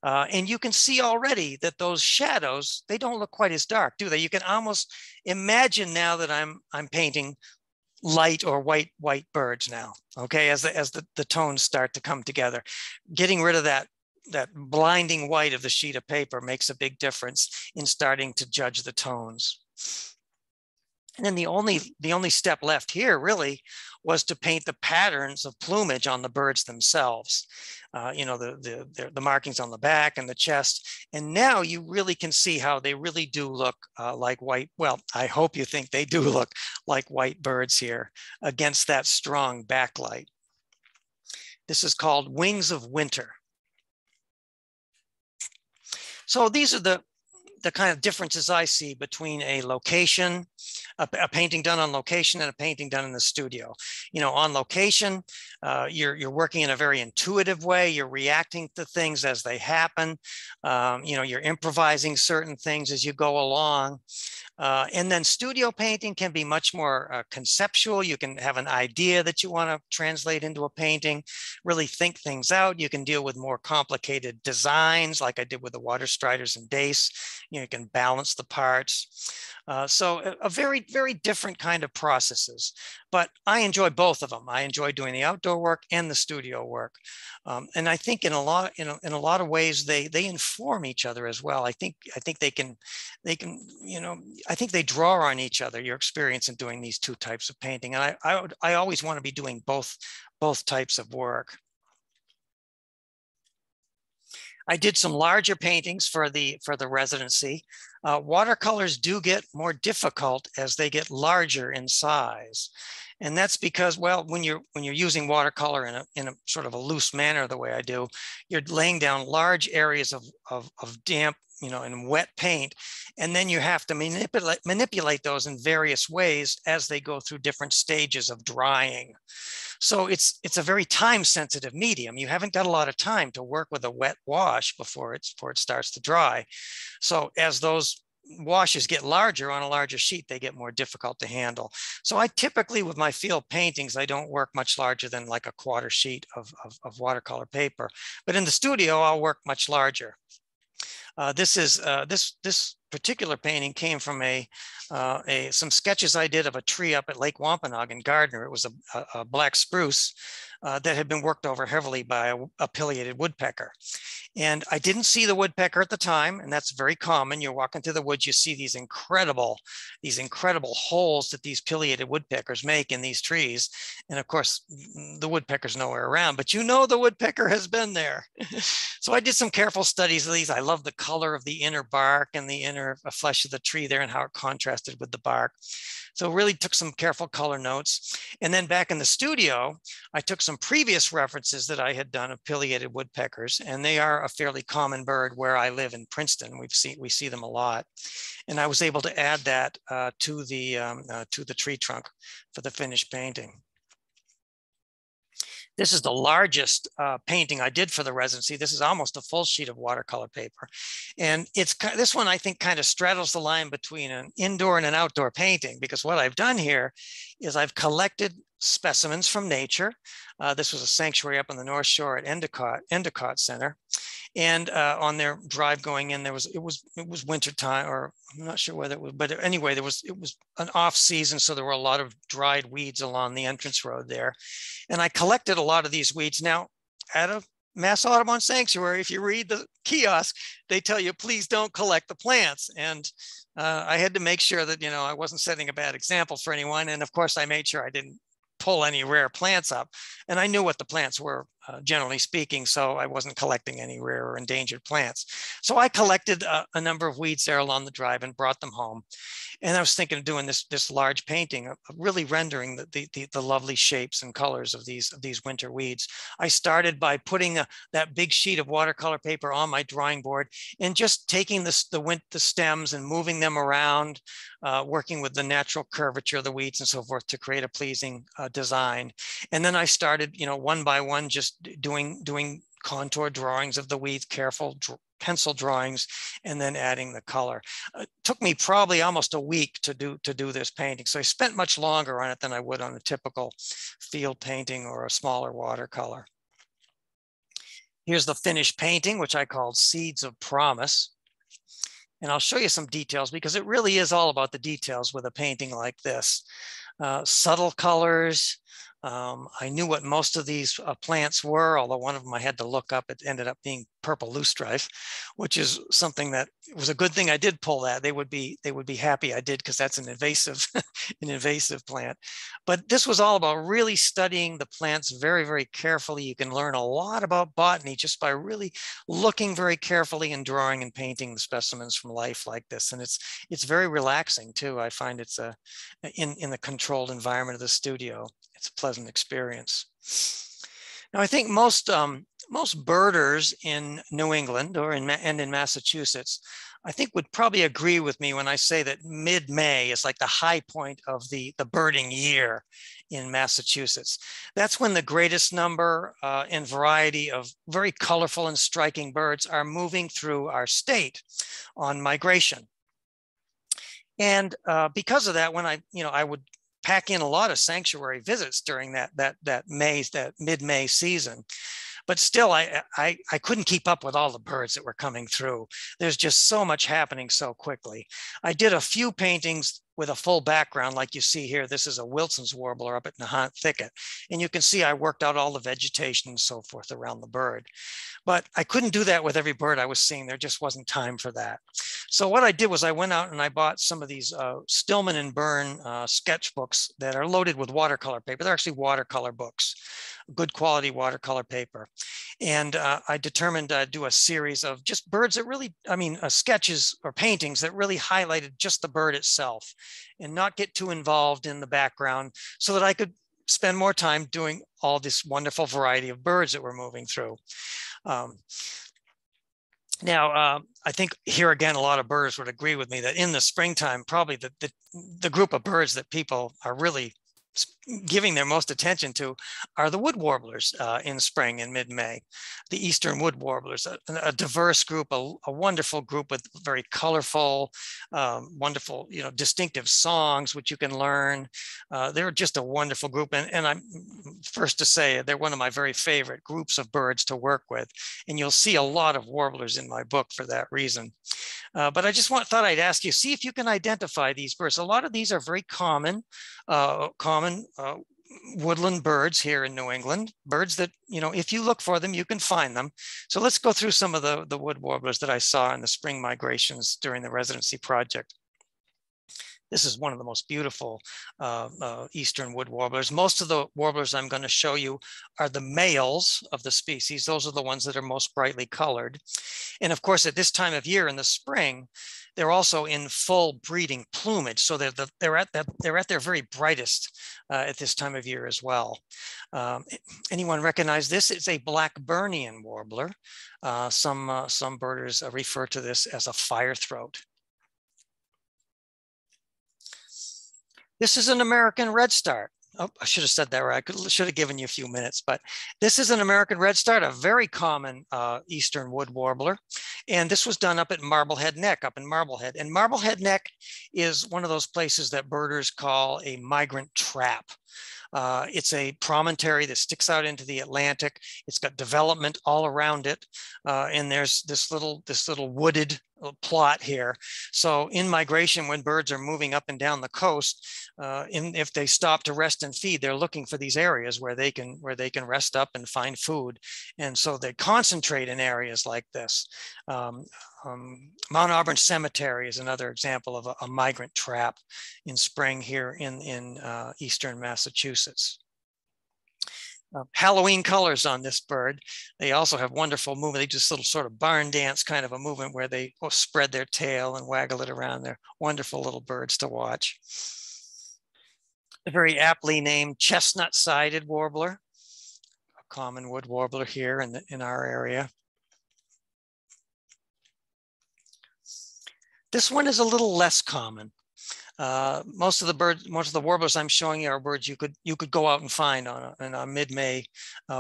And you can see already that those shadows, they don't look quite as dark, do they? You can almost imagine now that I'm painting light or white birds now, okay, as the tones start to come together. Getting rid of that blinding white of the sheet of paper makes a big difference in starting to judge the tones. And then the only step left here really was to paint the patterns of plumage on the birds themselves. You know, the markings on the back and the chest. And now you really can see how they really do look like white. Well, I hope you think they do look like white birds here against that strong backlight. This is called Wings of Winter. So these are the kind of differences I see between a location, a painting done on location, and a painting done in the studio. You know, on location, you're working in a very intuitive way. You're reacting to things as they happen. You know, you're improvising certain things as you go along. And then studio painting can be much more conceptual. You can have an idea that you want to translate into a painting, really think things out. You can deal with more complicated designs like I did with the water striders and dace. You know, you can balance the parts. So a very very, very different kind of processes, but I enjoy both of them. I enjoy doing the outdoor work and the studio work. And I think in a lot of ways, they inform each other as well. I think they can, I think they draw on each other, your experience in doing these two types of painting. And I always want to be doing both types of work. I did some larger paintings for the residency. Watercolors do get more difficult as they get larger in size. And that's because, well, when you're using watercolor in a sort of a loose manner, the way I do, you're laying down large areas of damp, and wet paint. And then you have to manipulate those in various ways as they go through different stages of drying. So it's a very time sensitive medium. You haven't got a lot of time to work with a wet wash before it starts to dry. So as those washes get larger on a larger sheet, they get more difficult to handle. So I typically, with my field paintings, I don't work much larger than like a quarter sheet of watercolor paper. But in the studio, I'll work much larger. This particular painting came from some sketches I did of a tree up at Lake Wampanoag in Gardner. It was a black spruce that had been worked over heavily by a pileated woodpecker. And I didn't see the woodpecker at the time, and that's very common. You're walking through the woods, you see these incredible holes that these pileated woodpeckers make in these trees. And of course, the woodpecker's nowhere around, but the woodpecker has been there. So I did some careful studies of these. I love the color of the inner bark and the inner flesh of the tree there and how it contrasted with the bark. So really took some careful color notes. And then back in the studio, I took some previous references that I had done of pileated woodpeckers, and they are a fairly common bird where I live in Princeton. We see them a lot. And I was able to add that to the tree trunk for the finished painting. This is the largest painting I did for the residency. This is almost a full sheet of watercolor paper. And this one, I think, kind of straddles the line between an indoor and an outdoor painting, because what I've done here is I've collected specimens from nature. This was a sanctuary up on the North Shore at Endicott Center. And on their drive going in, it was winter time, or I'm not sure whether it was, but anyway, it was an off season. So there were a lot of dried weeds along the entrance road there. And I collected a lot of these weeds. Now, at a Mass Audubon sanctuary, if you read the kiosk, they tell you, please don't collect the plants. And I had to make sure that, I wasn't setting a bad example for anyone. And of course, I made sure I didn't pull any rare plants up. And I knew what the plants were, generally speaking, so I wasn't collecting any rare or endangered plants. So I collected a number of weeds there along the drive and brought them home. And I was thinking of doing this large painting, of really rendering the lovely shapes and colors of these winter weeds. I started by putting that big sheet of watercolor paper on my drawing board and just taking the stems and moving them around, working with the natural curvature of the weeds and so forth to create a pleasing design. And then I started, one by one, just doing contour drawings of the weeds, careful pencil drawings, and then adding the color. It took me probably almost a week to do this painting. So I spent much longer on it than I would on a typical field painting or a smaller watercolor. Here's the finished painting, which I called Seeds of Promise. And I'll show you some details, because it really is all about the details with a painting like this. Subtle colors. I knew what most of these plants were, although one of them I had to look up. It ended up being purple loosestrife, which is something that was a good thing I did pull that. They would be happy I did, because that's an invasive an invasive plant. But this was all about really studying the plants very, very carefully. You can learn a lot about botany just by really looking very carefully and drawing and painting the specimens from life like this. And it's very relaxing too. I find it's in the controlled environment of the studio, it's a pleasant experience. Now, I think most birders in New England and in Massachusetts, I think would probably agree with me when I say that mid-May is like the high point of the birding year in Massachusetts. That's when the greatest number and variety of very colorful and striking birds are moving through our state on migration. And because of that, when I would pack in a lot of sanctuary visits during that mid-May season. but still I couldn't keep up with all the birds that were coming through. There's just so much happening so quickly. I did a few paintings with a full background like you see here. This is a Wilson's warbler up at Nantucket. And you can see I worked out all the vegetation and so forth around the bird. But I couldn't do that with every bird I was seeing. There just wasn't time for that. So what I did was I went out and I bought some of these Stillman and Byrne sketchbooks that are loaded with watercolor paper. They're actually watercolor books, good quality watercolor paper. And I determined to do a series of just birds that really, sketches or paintings that really highlighted just the bird itself and not get too involved in the background so that I could spend more time doing all this wonderful variety of birds that were moving through. Now, I think here again, a lot of birders would agree with me that in the springtime, probably the group of birds that people are really giving their most attention to are the wood warblers in spring and mid-May. The eastern wood warblers, a diverse group, a wonderful group with very colorful, wonderful, distinctive songs which you can learn. They're just a wonderful group, and I'm first to say they're one of my very favorite groups of birds to work with. And you'll see a lot of warblers in my book for that reason. But I just thought I'd ask you, see if you can identify these birds. A lot of these are very common woodland birds here in New England, birds that, if you look for them, you can find them. So let's go through some of the wood warblers that I saw in the spring migrations during the residency project. This is one of the most beautiful eastern wood warblers. Most of the warblers I'm going to show you are the males of the species. Those are the ones that are most brightly colored. And of course, at this time of year in the spring, they're also in full breeding plumage. So they're at their very brightest at this time of year as well. Anyone recognize this? It's a Blackburnian warbler. Some birders refer to this as a firethroat. This is an American redstart. Oh, I should have said that right. I should have given you a few minutes, but this is an American redstart, a very common eastern wood warbler. And this was done up at Marblehead Neck, up in Marblehead. And Marblehead Neck is one of those places that birders call a migrant trap. It's a promontory that sticks out into the Atlantic. It's got development all around it. And there's this little wooded plot here. So in migration, when birds are moving up and down the coast, if they stop to rest and feed, they're looking for these areas where they can rest up and find food. And so they concentrate in areas like this. Mount Auburn Cemetery is another example of a migrant trap in spring here in eastern Massachusetts. Halloween colors on this bird. They also have wonderful movement. They do this little sort of barn dance kind of a movement where they spread their tail and waggle it around. They're wonderful little birds to watch. A very aptly named chestnut-sided warbler, a common wood warbler here in our area. This one is a little less common. Most of the warblers I'm showing you are birds you could go out and find on a mid-May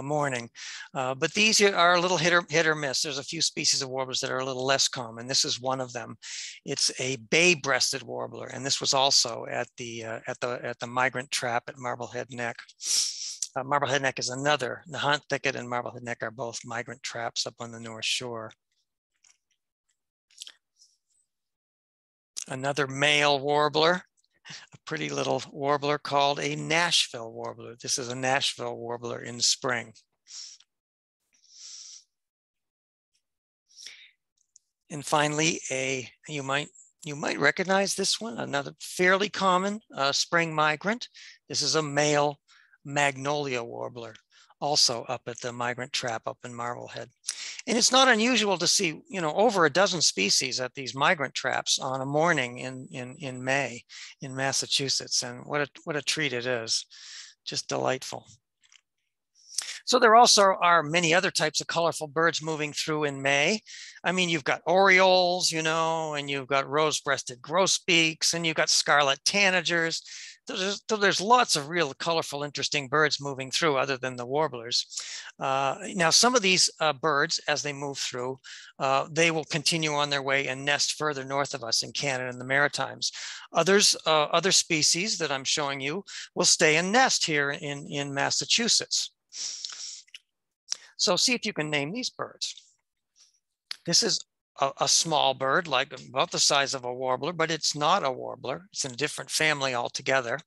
morning. But these are a little hit or miss. There's a few species of warblers that are a little less common. This is one of them. It's a bay-breasted warbler, and this was also at the migrant trap at Marblehead Neck. Marblehead Neck is another. Nantucket and Marblehead Neck are both migrant traps up on the North Shore. Another male warbler, a pretty little warbler called a Nashville Warbler. This is a Nashville Warbler in spring. And finally, you might recognize this one, another fairly common spring migrant. This is a male Magnolia Warbler, also up at the migrant trap up in Marblehead. And it's not unusual to see, over a dozen species at these migrant traps on a morning in May in Massachusetts. And what a treat it is. Just delightful. So there also are many other types of colorful birds moving through in May. I mean, you've got orioles, and you've got rose-breasted grosbeaks, and you've got scarlet tanagers. There's lots of real colorful, interesting birds moving through other than the warblers. Now, some of these birds, as they move through, they will continue on their way and nest further north of us in Canada and the Maritimes. Other species that I'm showing you will stay and nest here in Massachusetts. So see if you can name these birds. This is a small bird, like about the size of a warbler, but it's not a warbler. It's in a different family altogether.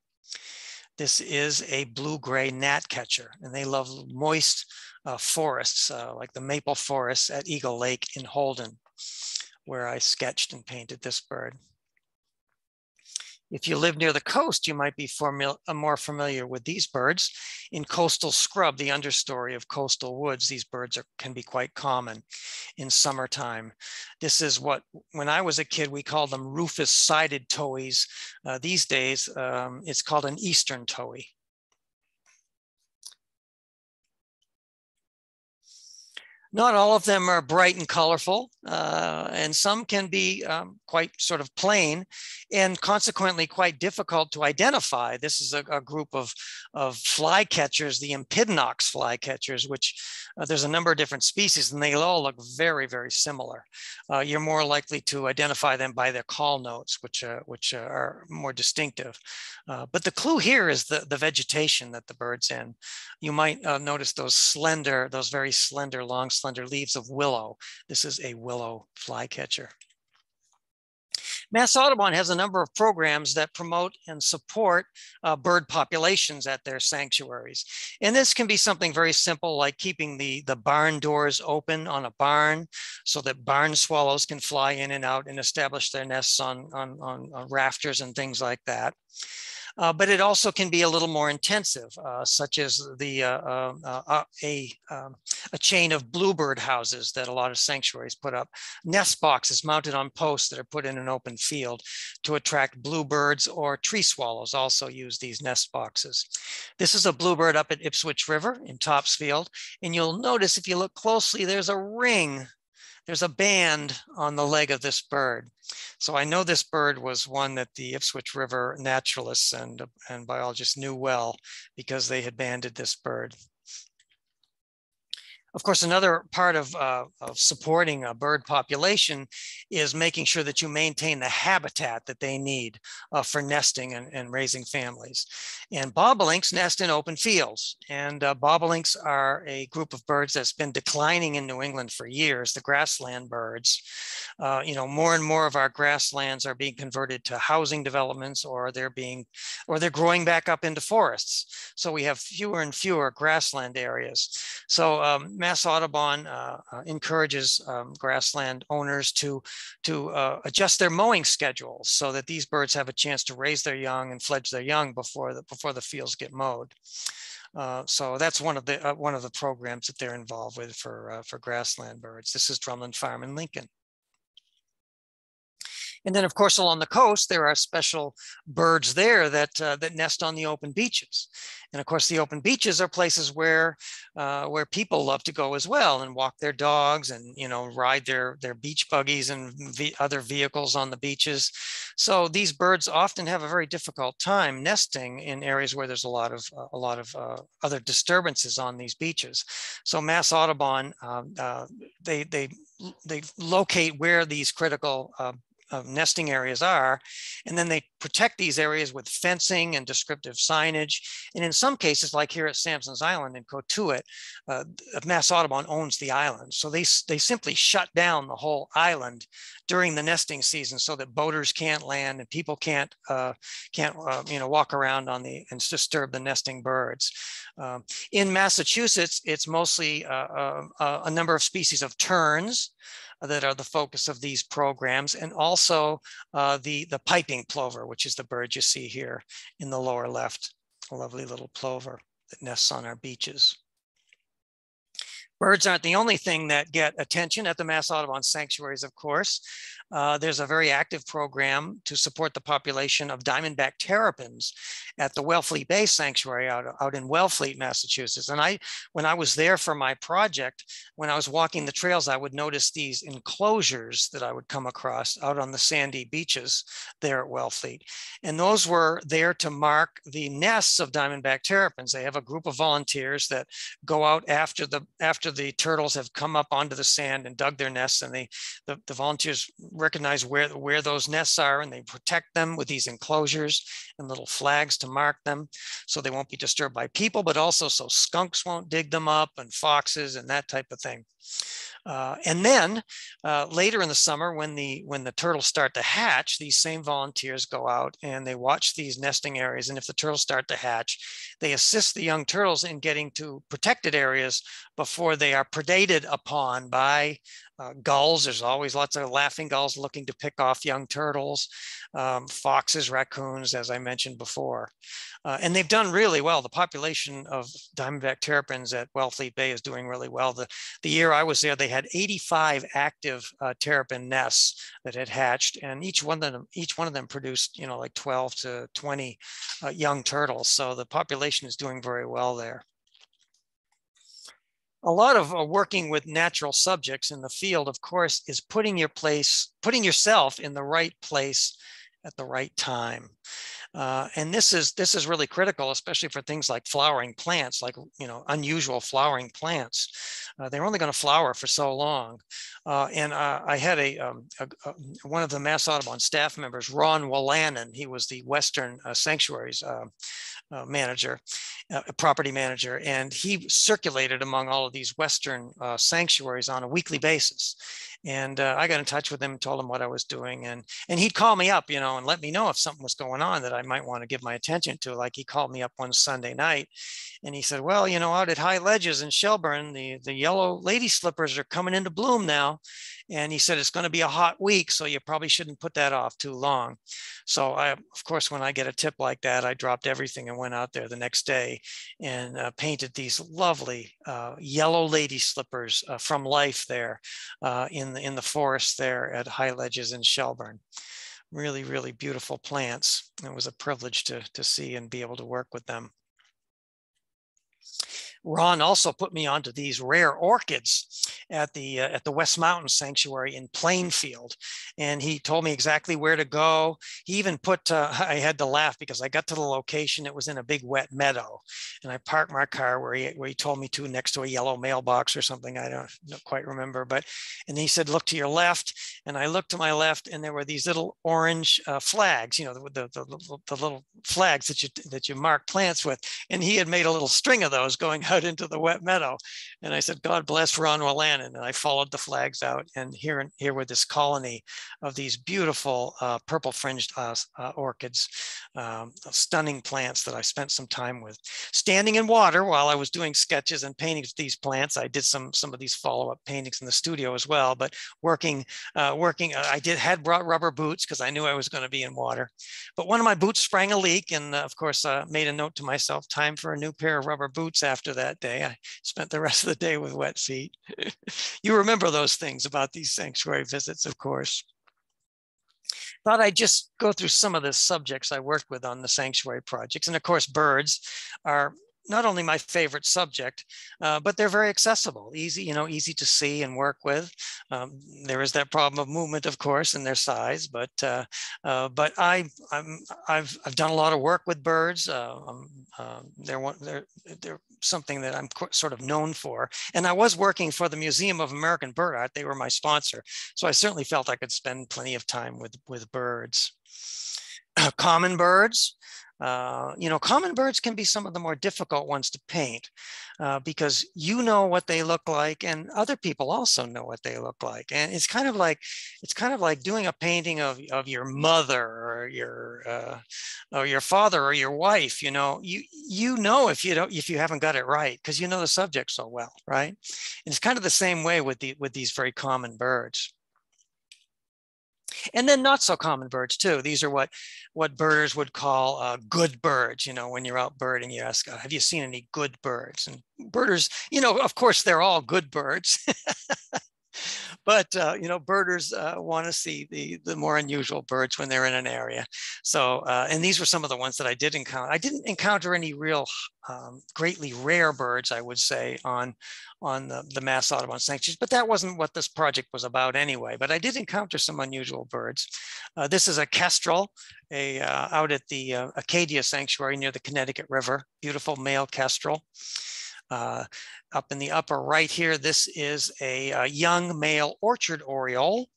This is a blue-gray gnatcatcher, and they love moist forests, like the maple forests at Eagle Lake in Holden, where I sketched and painted this bird. If you live near the coast, you might be more familiar with these birds. In coastal scrub, the understory of coastal woods, these birds can be quite common in summertime. This is what, when I was a kid, we called them rufous-sided towies. These days, it's called an eastern towie. Not all of them are bright and colorful, and some can be quite sort of plain and consequently quite difficult to identify. This is a group of flycatchers, the Empidinox flycatchers, which there's a number of different species, and they all look very, very similar. You're more likely to identify them by their call notes, which are more distinctive. But the clue here is the vegetation that the bird's in. You might notice those very slender, long, slender leaves of willow. This is a willow flycatcher. Mass Audubon has a number of programs that promote and support bird populations at their sanctuaries. And this can be something very simple, like keeping the barn doors open on a barn so that barn swallows can fly in and out and establish their nests on rafters and things like that. But it also can be a little more intensive, such as a chain of bluebird houses that a lot of sanctuaries put up. Nest boxes mounted on posts that are put in an open field to attract bluebirds, or tree swallows also use these nest boxes. This is a bluebird up at Ipswich River in Topsfield. And you'll notice if you look closely, there's a ring. There's a band on the leg of this bird. So I know this bird was one that the Ipswich River naturalists and biologists knew well, because they had banded this bird. Of course, another part of supporting a bird population is making sure that you maintain the habitat that they need for nesting and raising families. And bobolinks nest in open fields. And bobolinks are a group of birds that's been declining in New England for years, the grassland birds. More and more of our grasslands are being converted to housing developments, or they're growing back up into forests. So we have fewer and fewer grassland areas. So Mass Audubon encourages grassland owners to adjust their mowing schedules so that these birds have a chance to raise their young and fledge their young before the fields get mowed. So that's one of the programs that they're involved with for grassland birds. This is Drumlin Farm in Lincoln. And then, of course, along the coast, there are special birds there that nest on the open beaches. And of course, the open beaches are places where people love to go as well, and walk their dogs and ride their beach buggies and other vehicles on the beaches. So these birds often have a very difficult time nesting in areas where there's a lot of other disturbances on these beaches. So Mass Audubon, they locate where these critical nesting areas are, and then they protect these areas with fencing and descriptive signage. And in some cases, like here at Sampson's Island in Cotuit, Mass Audubon owns the island. So they simply shut down the whole island during the nesting season so that boaters can't land and people can't walk around and disturb the nesting birds. In Massachusetts, it's mostly a number of species of terns that are the focus of these programs, and also the piping plover, which is the bird you see here in the lower left, a lovely little plover that nests on our beaches. Birds aren't the only thing that get attention at the Mass Audubon sanctuaries, of course. There's a very active program to support the population of diamondback terrapins at the Wellfleet Bay Sanctuary out in Wellfleet, Massachusetts. And when I was there for my project, when I was walking the trails, I would notice these enclosures that I would come across out on the sandy beaches there at Wellfleet. And those were there to mark the nests of diamondback terrapins. They have a group of volunteers that go out after the of the turtles have come up onto the sand and dug their nests, and the volunteers recognize where those nests are, and they protect them with these enclosures and little flags to mark them so they won't be disturbed by people, but also so skunks won't dig them up and foxes and that type of thing. And then later in the summer, when the turtles start to hatch, these same volunteers go out and they watch these nesting areas. And if the turtles start to hatch, they assist the young turtles in getting to protected areas before they are predated upon by gulls. There's always lots of laughing gulls looking to pick off young turtles, foxes, raccoons, as I mentioned before. And they've done really well. The population of diamondback terrapins at Wellfleet Bay is doing really well. The year I was there, they had 85 active terrapin nests that had hatched, and each one of them produced, like 12 to 20 young turtles. So the population is doing very well there. A lot of working with natural subjects in the field, of course, is putting yourself in the right place at the right time. And this is really critical, especially for things like flowering plants, like, unusual flowering plants. They're only going to flower for so long. And I had one of the Mass Audubon staff members, Ron Wallanen. He was the Western Sanctuaries manager, property manager, and he circulated among all of these Western sanctuaries on a weekly basis. And I got in touch with him and told him what I was doing. And he'd call me up, and let me know if something was going on that I might want to give my attention to. Like he called me up one Sunday night and he said, well, out at High Ledges in Shelburne, the yellow lady slippers are coming into bloom now. And he said, it's going to be a hot week, so you probably shouldn't put that off too long. So of course, when I get a tip like that, I dropped everything and went out there the next day and painted these lovely yellow lady slippers from life there in the forest there at High Ledges in Shelburne. Really, really beautiful plants. It was a privilege to see and be able to work with them. Ron also put me onto these rare orchids at the West Mountain Sanctuary in Plainfield, and he told me exactly where to go. He even put I had to laugh because I got to the location. It was in a big wet meadow, and I parked my car where he told me to, next to a yellow mailbox or something. I don't quite remember, and he said, look to your left, and I looked to my left, and there were these little orange flags, the little flags that you mark plants with, and he had made a little string of those going out into the wet meadow. And I said, God bless Ron Wallanen. And I followed the flags out, and here were this colony of these beautiful purple fringed orchids, stunning plants that I spent some time with. Standing in water while I was doing sketches and paintings of these plants. I did some of these follow-up paintings in the studio as well, but working, I had brought rubber boots because I knew I was going to be in water. But one of my boots sprang a leak, and of course, made a note to myself, time for a new pair of rubber boots after that day. I spent the rest of the day with wet feet. You remember those things about these sanctuary visits, of course. Thought I'd just go through some of the subjects I worked with on the sanctuary projects. And of course, birds are not only my favorite subject, but they're very accessible, easy to see and work with. There is that problem of movement, of course, and their size, but I've done a lot of work with birds. They're something that I'm sort of known for. And I was working for the Museum of American Bird Art. They were my sponsor. So I certainly felt I could spend plenty of time with birds. Common birds. Common birds can be some of the more difficult ones to paint because you know what they look like, and other people also know what they look like. And it's kind of like doing a painting of your mother or your father or your wife. You know if you haven't got it right, because you know the subject so well, right? And it's kind of the same way with these very common birds. And then not so common birds too. These are what birders would call good birds. When you're out birding, you ask, have you seen any good birds? And birders, of course, they're all good birds. But, birders want to see the more unusual birds when they're in an area. So, and these were some of the ones that I did encounter. I didn't encounter any real greatly rare birds, I would say, on the Mass Audubon sanctuaries, but that wasn't what this project was about anyway. But I did encounter some unusual birds. This is a kestrel, out at the Acadia Sanctuary near the Connecticut River, beautiful male kestrel. Up in the upper right here, this is a young male orchard oriole.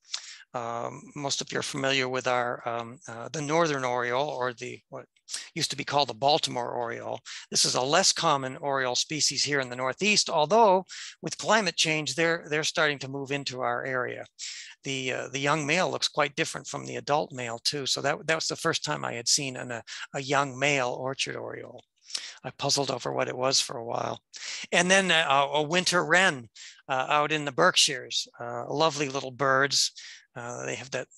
Most of you are familiar with the northern oriole, or what used to be called the Baltimore oriole. This is a less common oriole species here in the Northeast, although with climate change, they're starting to move into our area. The young male looks quite different from the adult male too. So that was the first time I had seen a young male orchard oriole. I puzzled over what it was for a while. And then a winter wren out in the Berkshires, lovely little birds. They have that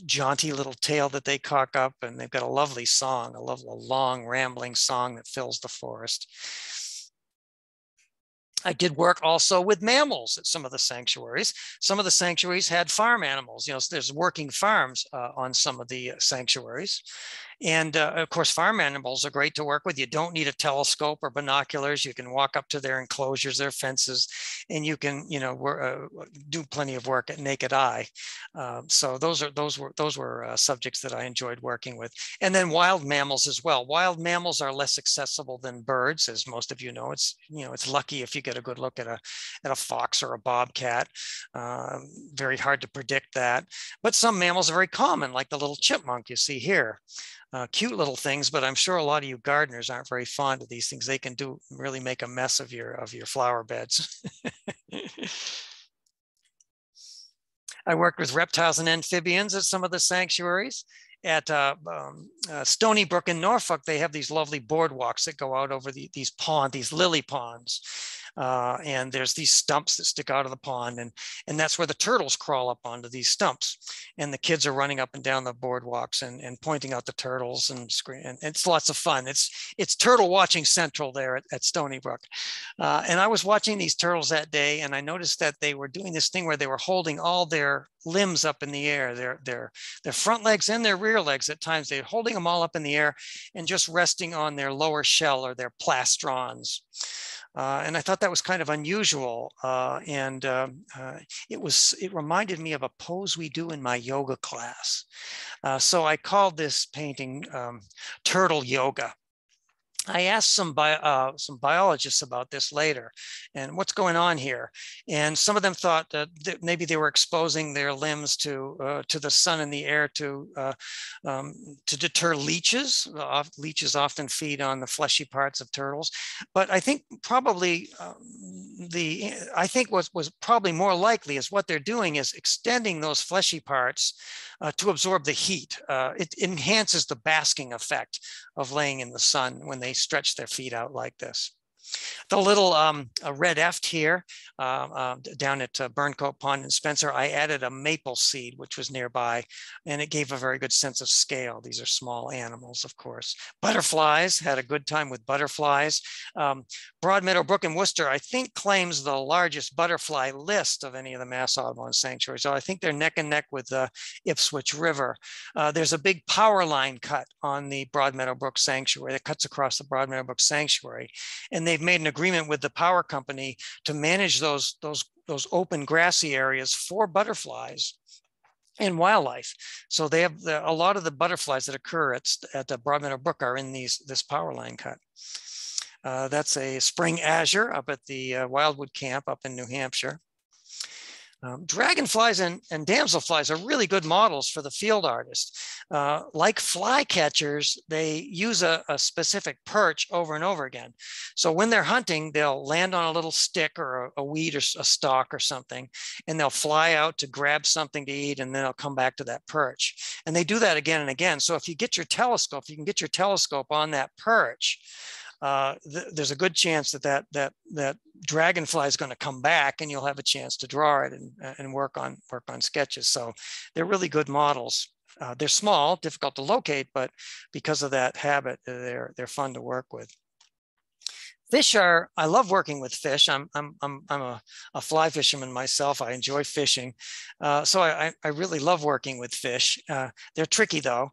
jaunty little tail that they cock up, and they've got a lovely song, a long rambling song that fills the forest. I did work also with mammals at some of the sanctuaries. Some of the sanctuaries had farm animals. You know, so there's working farms on some of the sanctuaries. And of course, farm animals are great to work with. You don't need a telescope or binoculars. You can walk up to their enclosures, their fences, and you can, do plenty of work at naked eye. So those were subjects that I enjoyed working with. And then wild mammals as well. Wild mammals are less accessible than birds, as most of you know. It's lucky if you get a good look at a fox or a bobcat. Very hard to predict that. But some mammals are very common, like the little chipmunk you see here. Cute little things, but I'm sure a lot of you gardeners aren't very fond of these things. They can really make a mess of your flower beds. I worked with reptiles and amphibians at some of the sanctuaries. At Stony Brook in Norfolk, they have these lovely boardwalks that go out over these lily ponds. And there's these stumps that stick out of the pond, and that's where the turtles crawl up onto these stumps. And the kids are running up and down the boardwalks and pointing out the turtles and it's lots of fun. It's turtle watching central there at Stony Brook. And I was watching these turtles that day, and I noticed that they were doing this thing where they were holding all their limbs up in the air, their front legs and their rear legs. At times they're holding them all up in the air and just resting on their lower shell or their plastrons. And I thought that was kind of unusual. It reminded me of a pose we do in my yoga class. So I called this painting Turtle Yoga. I asked some biologists about this later and what's going on here. And some of them thought that maybe they were exposing their limbs to the sun and the air to deter leeches. Leeches often feed on the fleshy parts of turtles. But I think probably what was probably more likely is what they're doing is extending those fleshy parts to absorb the heat. It enhances the basking effect of laying in the sun when they stretch their feet out like this. The little red eft here down at Burncoat Pond in Spencer, I added a maple seed, which was nearby, and it gave a very good sense of scale. These are small animals, of course. Butterflies, had a good time with butterflies. Broadmeadow Brook in Worcester, I think, claims the largest butterfly list of any of the Mass Audubon sanctuaries. So I think they're neck and neck with the Ipswich River. There's a big power line cut on the Broadmeadow Brook Sanctuary that cuts across the Broadmeadow Brook Sanctuary. And they've made an agreement with the power company to manage those open grassy areas for butterflies and wildlife. So they have a lot of the butterflies that occur at the Broadmeadow Brook are in this power line cut. That's a spring azure up at the Wildwood Camp up in New Hampshire. Dragonflies and damselflies are really good models for the field artist. Like flycatchers, they use a specific perch over and over again. So when they're hunting, they'll land on a little stick or a weed or a stalk or something, and they'll fly out to grab something to eat, and then they'll come back to that perch. And they do that again and again. So if you get your telescope, you can get your telescope on that perch. There's a good chance that dragonfly is going to come back, and you'll have a chance to draw it and work on sketches. So they're really good models. They're small, difficult to locate, but because of that habit, they're fun to work with. Fish I love working with fish. I'm a fly fisherman myself. I enjoy fishing. So I really love working with fish. They're tricky though.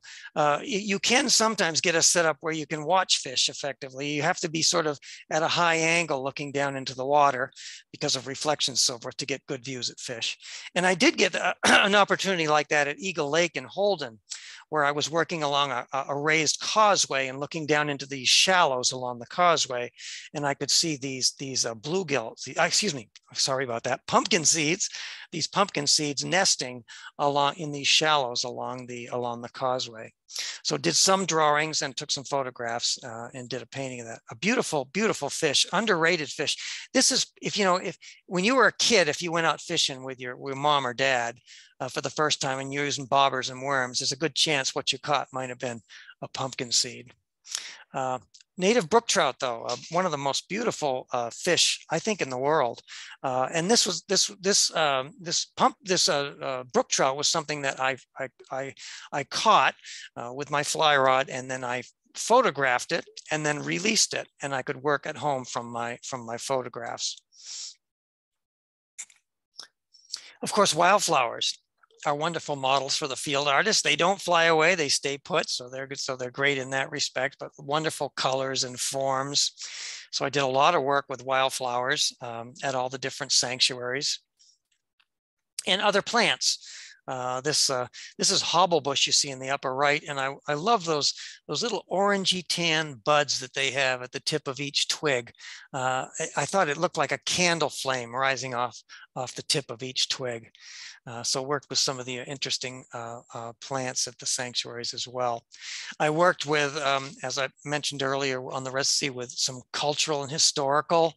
You can sometimes get a setup where you can watch fish effectively. You have to be sort of at a high angle looking down into the water because of reflections and so forth to get good views at fish. And I did get an opportunity like that at Eagle Lake in Holden, where I was working along a raised causeway and looking down into these shallows along the causeway, and I could see these bluegills, excuse me, sorry about that, pumpkin seeds, these pumpkin seeds nesting along in these shallows along the causeway. So did some drawings and took some photographs and did a painting of that. A beautiful, beautiful fish, underrated fish. This is, if when you were a kid, if you went out fishing with your mom or dad for the first time and you're using bobbers and worms, there's a good chance what you caught might have been a pumpkin seed. Native brook trout, though, one of the most beautiful fish I think in the world. And this brook trout was something that I caught with my fly rod, and then I photographed it and then released it, and I could work at home from my photographs. Of course, wildflowers are wonderful models for the field artists. They don't fly away, they stay put, so they're good, so they're great in that respect, but wonderful colors and forms. So I did a lot of work with wildflowers at all the different sanctuaries and other plants. This is Hobble Bush you see in the upper right, and I love those little orangey tan buds that they have at the tip of each twig. I thought it looked like a candle flame rising off the tip of each twig. So worked with some of the interesting plants at the sanctuaries as well. I worked with, as I mentioned earlier, on the residency with some cultural and historical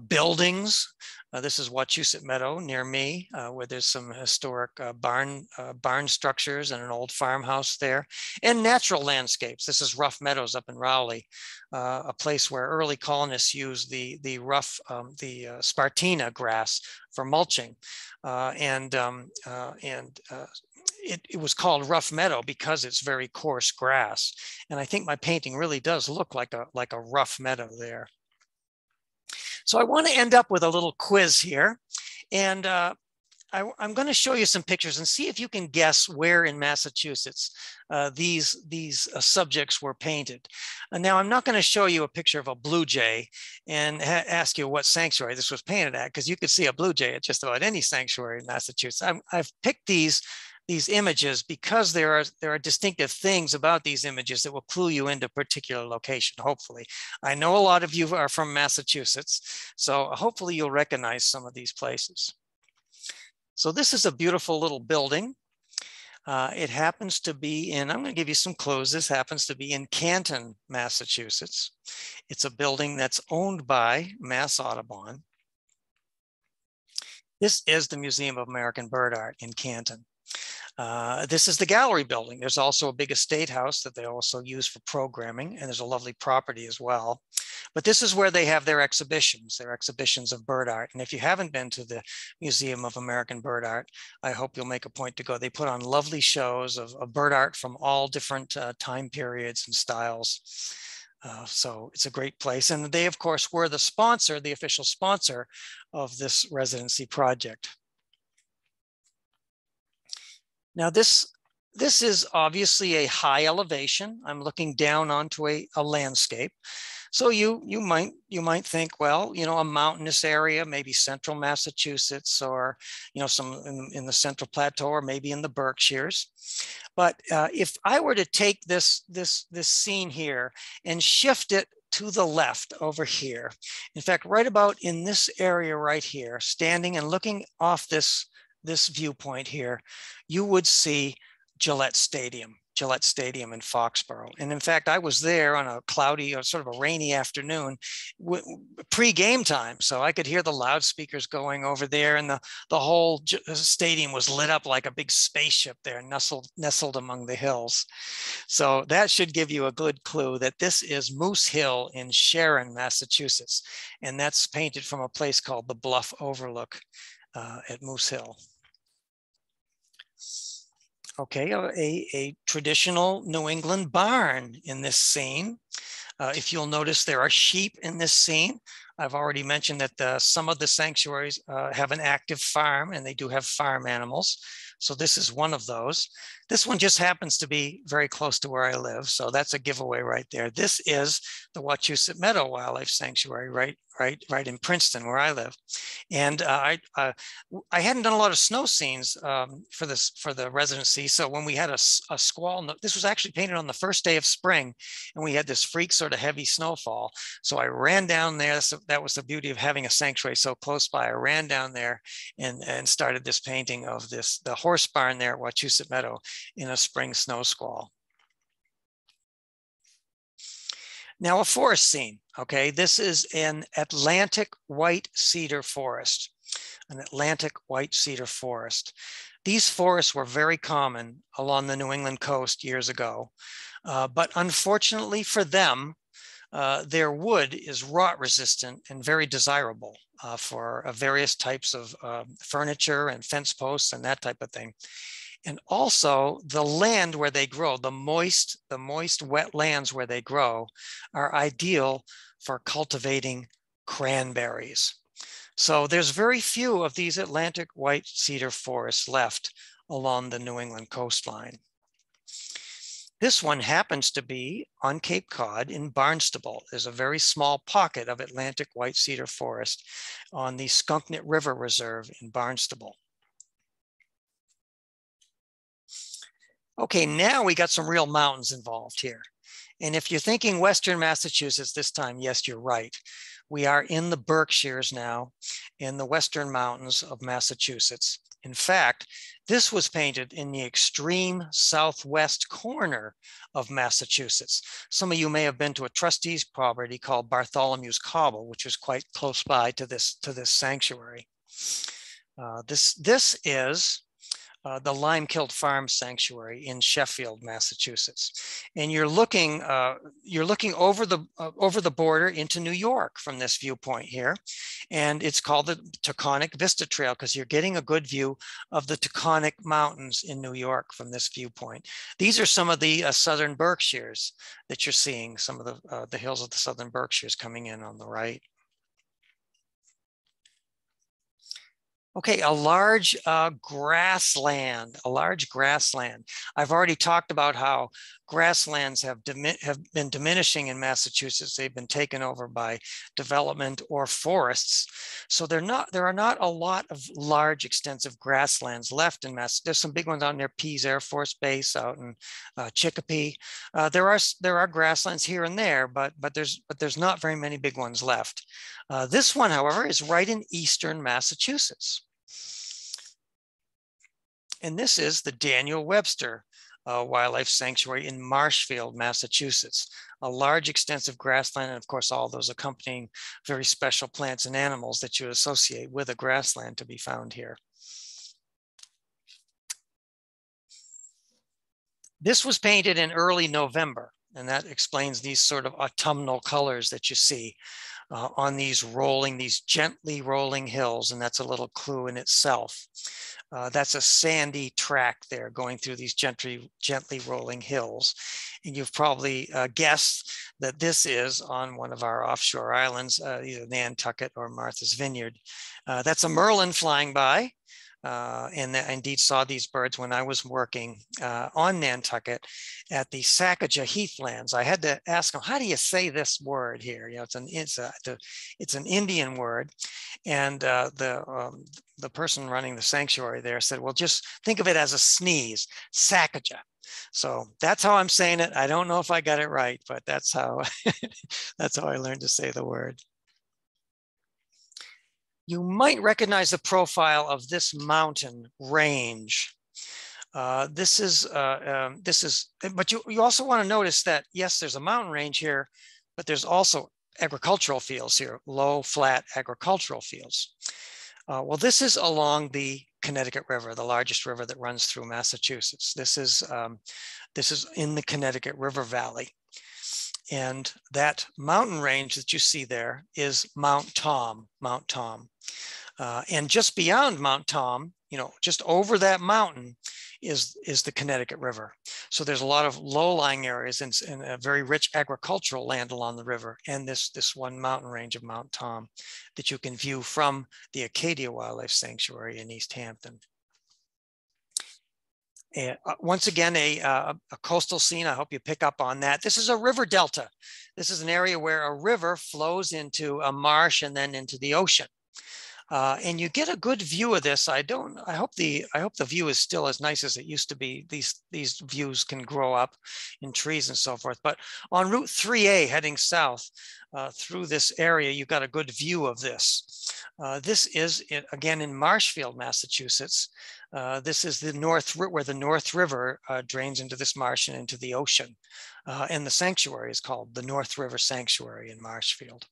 buildings. This is Wachuset Meadow near me, where there's some historic barn structures and an old farmhouse there, and natural landscapes. This is Rough Meadows up in Rowley, a place where early colonists used the Spartina grass for mulching, it was called Rough Meadow because it's very coarse grass. And I think my painting really does look like a rough meadow there. So I want to end up with a little quiz here. And I'm going to show you some pictures and see if you can guess where in Massachusetts these subjects were painted. Now, I'm not going to show you a picture of a blue jay and ask you what sanctuary this was painted at, because you could see a blue jay at just about any sanctuary in Massachusetts. I've picked these images because there are distinctive things about these images that will clue you into a particular location, hopefully. I know a lot of you are from Massachusetts, so hopefully you'll recognize some of these places. So this is a beautiful little building. It happens to be in, I'm going to give you some clues. This happens to be in Canton, Massachusetts. It's a building that's owned by Mass Audubon. This is the Museum of American Bird Art in Canton. This is the gallery building. There's also a big estate house that they also use for programming, and there's a lovely property as well. But this is where they have their exhibitions of bird art. And if you haven't been to the Museum of American Bird Art, I hope you'll make a point to go. They put on lovely shows of bird art from all different time periods and styles. So it's a great place. And they, of course, were the sponsor, the official sponsor of this residency project. Now, this is obviously a high elevation. I'm looking down onto a landscape. So you might think, well, a mountainous area, maybe central Massachusetts, or some in the Central Plateau, or maybe in the Berkshires. But if I were to take this scene here and shift it to the left over here, in fact, right about in this area right here, standing and looking off this viewpoint here, you would see Gillette Stadium in Foxborough. And in fact, I was there on a cloudy or sort of a rainy afternoon pre-game time. So I could hear the loudspeakers going over there, and the whole stadium was lit up like a big spaceship there, nestled among the hills. So that should give you a good clue that this is Moose Hill in Sharon, Massachusetts. And that's painted from a place called the Bluff Overlook at Moose Hill. Okay, a traditional New England barn in this scene. If you'll notice, there are sheep in this scene. I've already mentioned that some of the sanctuaries have an active farm, and they do have farm animals. So this is one of those. This one just happens to be very close to where I live. So that's a giveaway right there. This is the Wachuset Meadow Wildlife Sanctuary right in Princeton, where I live. And I hadn't done a lot of snow scenes for the residency. So when we had a squall, this was actually painted on the first day of spring, and we had this freak sort of heavy snowfall. So I ran down there. So that was the beauty of having a sanctuary so close by. I ran down there and started this painting of the horse barn there at Wachuset Meadow in a spring snow squall. Now a forest scene, okay? This is an Atlantic white cedar forest, an Atlantic white cedar forest. These forests were very common along the New England coast years ago, but unfortunately for them, their wood is rot resistant and very desirable for various types of furniture and fence posts and that type of thing. And also the land where they grow, the moist wet lands where they grow are ideal for cultivating cranberries. So there's very few of these Atlantic white cedar forests left along the New England coastline. This one happens to be on Cape Cod in Barnstable. There's a very small pocket of Atlantic white cedar forest on the Skunknet River Reserve in Barnstable. Okay, now we got some real mountains involved here. And if you're thinking Western Massachusetts this time, yes, you're right. We are in the Berkshires now, in the Western Mountains of Massachusetts. In fact, this was painted in the extreme southwest corner of Massachusetts. Some of you may have been to a trustee's property called Bartholomew's Cobble, which is quite close by to this sanctuary. This is the Limekiln Farm Sanctuary in Sheffield, Massachusetts, and you're looking over the border into New York from this viewpoint here, and it's called the Taconic Vista Trail because you're getting a good view of the Taconic Mountains in New York from this viewpoint. These are some of the southern Berkshires that you're seeing. Some of the hills of the southern Berkshires coming in on the right. Okay, a large grassland, I've already talked about how grasslands have been diminishing in Massachusetts. They've been taken over by development or forests. So there are not a lot of large, extensive grasslands left in Massachusetts. There's some big ones out near Pease Air Force Base out in Chicopee. There are grasslands here and there, but there's not very many big ones left. This one, however, is right in eastern Massachusetts. And this is the Daniel Webster Wildlife Sanctuary in Marshfield, Massachusetts. A large, extensive grassland, and of course, all those accompanying very special plants and animals that you associate with a grassland to be found here. This was painted in early November, and that explains these sort of autumnal colors that you see on these gently rolling hills, and that's a little clue in itself. That's a sandy track there going through these gently rolling hills. And you've probably guessed that this is on one of our offshore islands, either Nantucket or Martha's Vineyard. That's a merlin flying by. And I indeed saw these birds when I was working on Nantucket at the Sacajah Heathlands. I had to ask them, how do you say this word here? You know, it's an Indian word. And the person running the sanctuary there said, well, just think of it as a sneeze, Sacajah. So that's how I'm saying it. I don't know if I got it right, but that's how, that's how I learned to say the word. You might recognize the profile of this mountain range. But you also want to notice that, yes, there's a mountain range here, but there's also agricultural fields here, low, flat agricultural fields. Well, this is along the Connecticut River, the largest river that runs through Massachusetts. This is in the Connecticut River Valley. And that mountain range that you see there is Mount Tom. And just beyond Mount Tom, you know, just over that mountain is the Connecticut River. So there's a lot of low-lying areas and a very rich agricultural land along the river, and this one mountain range of Mount Tom that you can view from the Acadia Wildlife Sanctuary in East Hampton. Once again, a coastal scene. I hope you pick up on that. This is a river delta. This is an area where a river flows into a marsh and then into the ocean. And you get a good view of this. I hope the view is still as nice as it used to be. These views can grow up in trees and so forth. But on Route 3A heading south through this area, you got a good view of this. This is again in Marshfield, Massachusetts. This is the where the North River drains into this marsh and into the ocean. And the sanctuary is called the North River Sanctuary in Marshfield.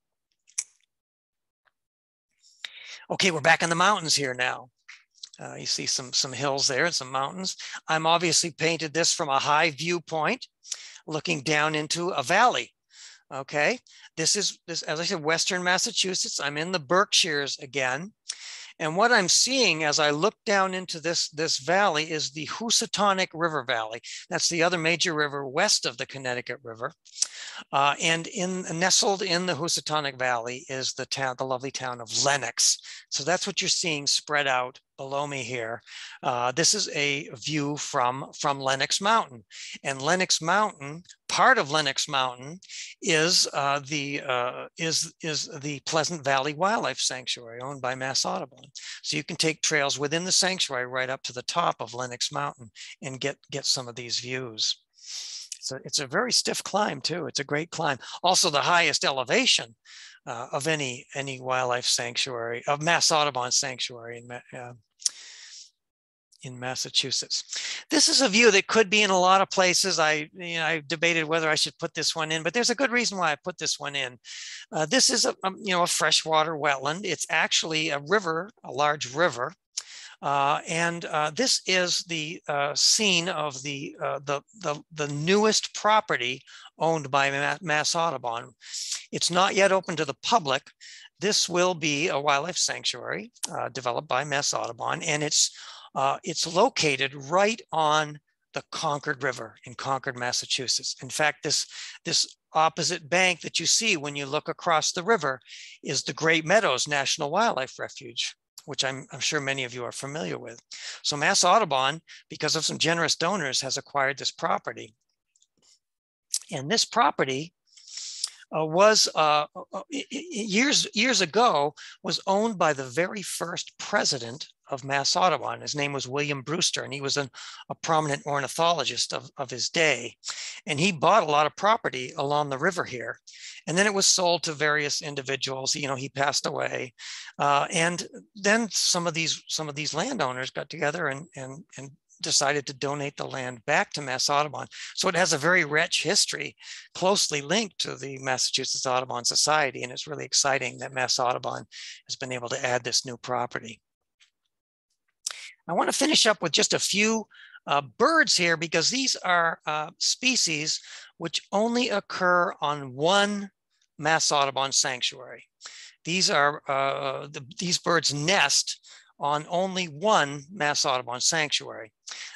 Okay, we're back in the mountains here now. You see some hills there and some mountains. I'm obviously painted this from a high viewpoint, looking down into a valley. Okay, this is, as I said, Western Massachusetts. I'm in the Berkshires again. And what I'm seeing as I look down into this valley is the Housatonic River Valley. That's the other major river west of the Connecticut River. And nestled in the Housatonic Valley is the lovely town of Lenox. So that's what you're seeing spread out below me here. This is a view from Lenox Mountain. And Lenox Mountain, part of Lenox Mountain is the Pleasant Valley Wildlife Sanctuary owned by Mass Audubon. So you can take trails within the sanctuary right up to the top of Lenox Mountain and get some of these views. So it's a very stiff climb too. It's a great climb. Also the highest elevation of any wildlife sanctuary, of Mass Audubon Sanctuary in Massachusetts. This is a view that could be in a lot of places. I debated whether I should put this one in, but there's a good reason why I put this one in. This is a freshwater wetland. It's actually a river, a large river. This is the scene of the newest property owned by Mass Audubon. It's not yet open to the public. This will be a wildlife sanctuary developed by Mass Audubon, and it's located right on the Concord River in Concord, Massachusetts. In fact, this opposite bank that you see when you look across the river is the Great Meadows National Wildlife Refuge, which I'm sure many of you are familiar with. So Mass Audubon, because of some generous donors, has acquired this property. And this property was years ago was owned by the very first president of Mass Audubon. His name was William Brewster, and he was a prominent ornithologist of his day. And he bought a lot of property along the river here. And then it was sold to various individuals. He passed away. And then some of these landowners got together and decided to donate the land back to Mass Audubon. So it has a very rich history closely linked to the Massachusetts Audubon Society. And it's really exciting that Mass Audubon has been able to add this new property. I want to finish up with just a few birds here, because these are species which only occur on one Mass Audubon sanctuary. These birds nest on only one Mass Audubon sanctuary.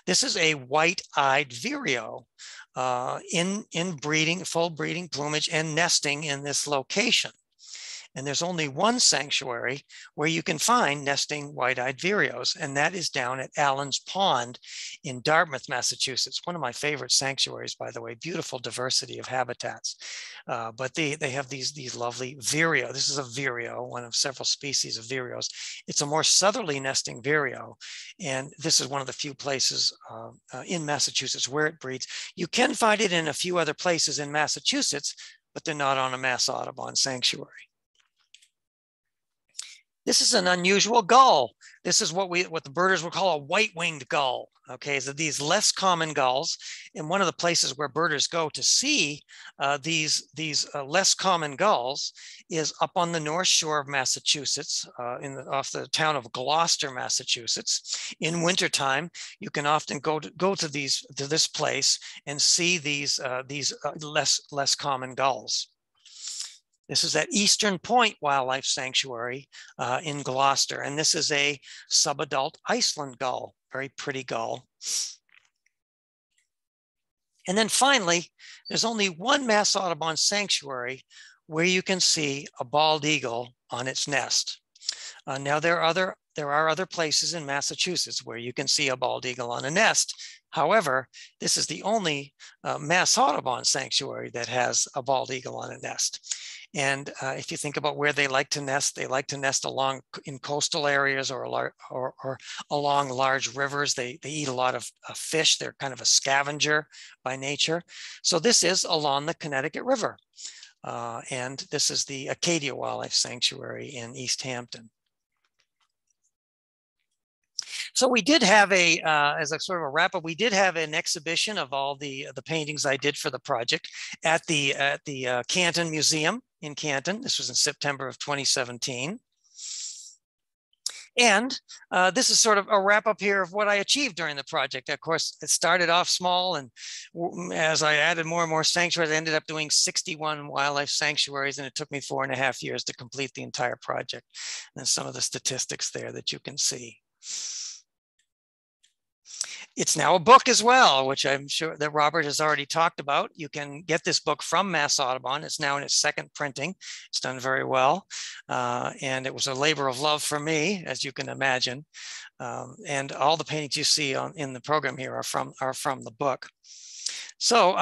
This is a white-eyed vireo in breeding, full breeding plumage and nesting in this location. And there's only one sanctuary where you can find nesting white-eyed vireos, and that is down at Allen's Pond in Dartmouth, Massachusetts. One of my favorite sanctuaries, by the way. Beautiful diversity of habitats. But they have these lovely vireo. This is a vireo, one of several species of vireos. It's a more southerly nesting vireo, and this is one of the few places in Massachusetts where it breeds. You can find it in a few other places in Massachusetts, but they're not on a Mass Audubon sanctuary. This is an unusual gull. This is what the birders would call a white-winged gull. Okay, so these less common gulls, and one of the places where birders go to see these less common gulls is up on the north shore of Massachusetts, off the town of Gloucester, Massachusetts. In wintertime, you can often go to this place and see these less common gulls. This is at Eastern Point Wildlife Sanctuary in Gloucester, and this is a subadult Iceland gull, very pretty gull. And then finally, there's only one Mass Audubon sanctuary where you can see a bald eagle on its nest. Now there are other places in Massachusetts where you can see a bald eagle on a nest. However, this is the only Mass Audubon sanctuary that has a bald eagle on a nest. And if you think about where they like to nest along in coastal areas or along large rivers. They eat a lot of fish. They're kind of a scavenger by nature. So this is along the Connecticut River. And this is the Acadia Wildlife Sanctuary in East Hampton. So we did have as a sort of a wrap up, we did have an exhibition of all the paintings I did for the project at the Canton Museum in Canton. This was in September of 2017. And this is sort of a wrap up here of what I achieved during the project. Of course, it started off small, and as I added more and more sanctuaries, I ended up doing 61 wildlife sanctuaries, and it took me 4.5 years to complete the entire project. And some of the statistics there that you can see. It's now a book as well, which I'm sure that Robert has already talked about. You can get this book from Mass Audubon. It's now in its second printing. It's done very well. And it was a labor of love for me, as you can imagine. And all the paintings you see in the program here are from the book. So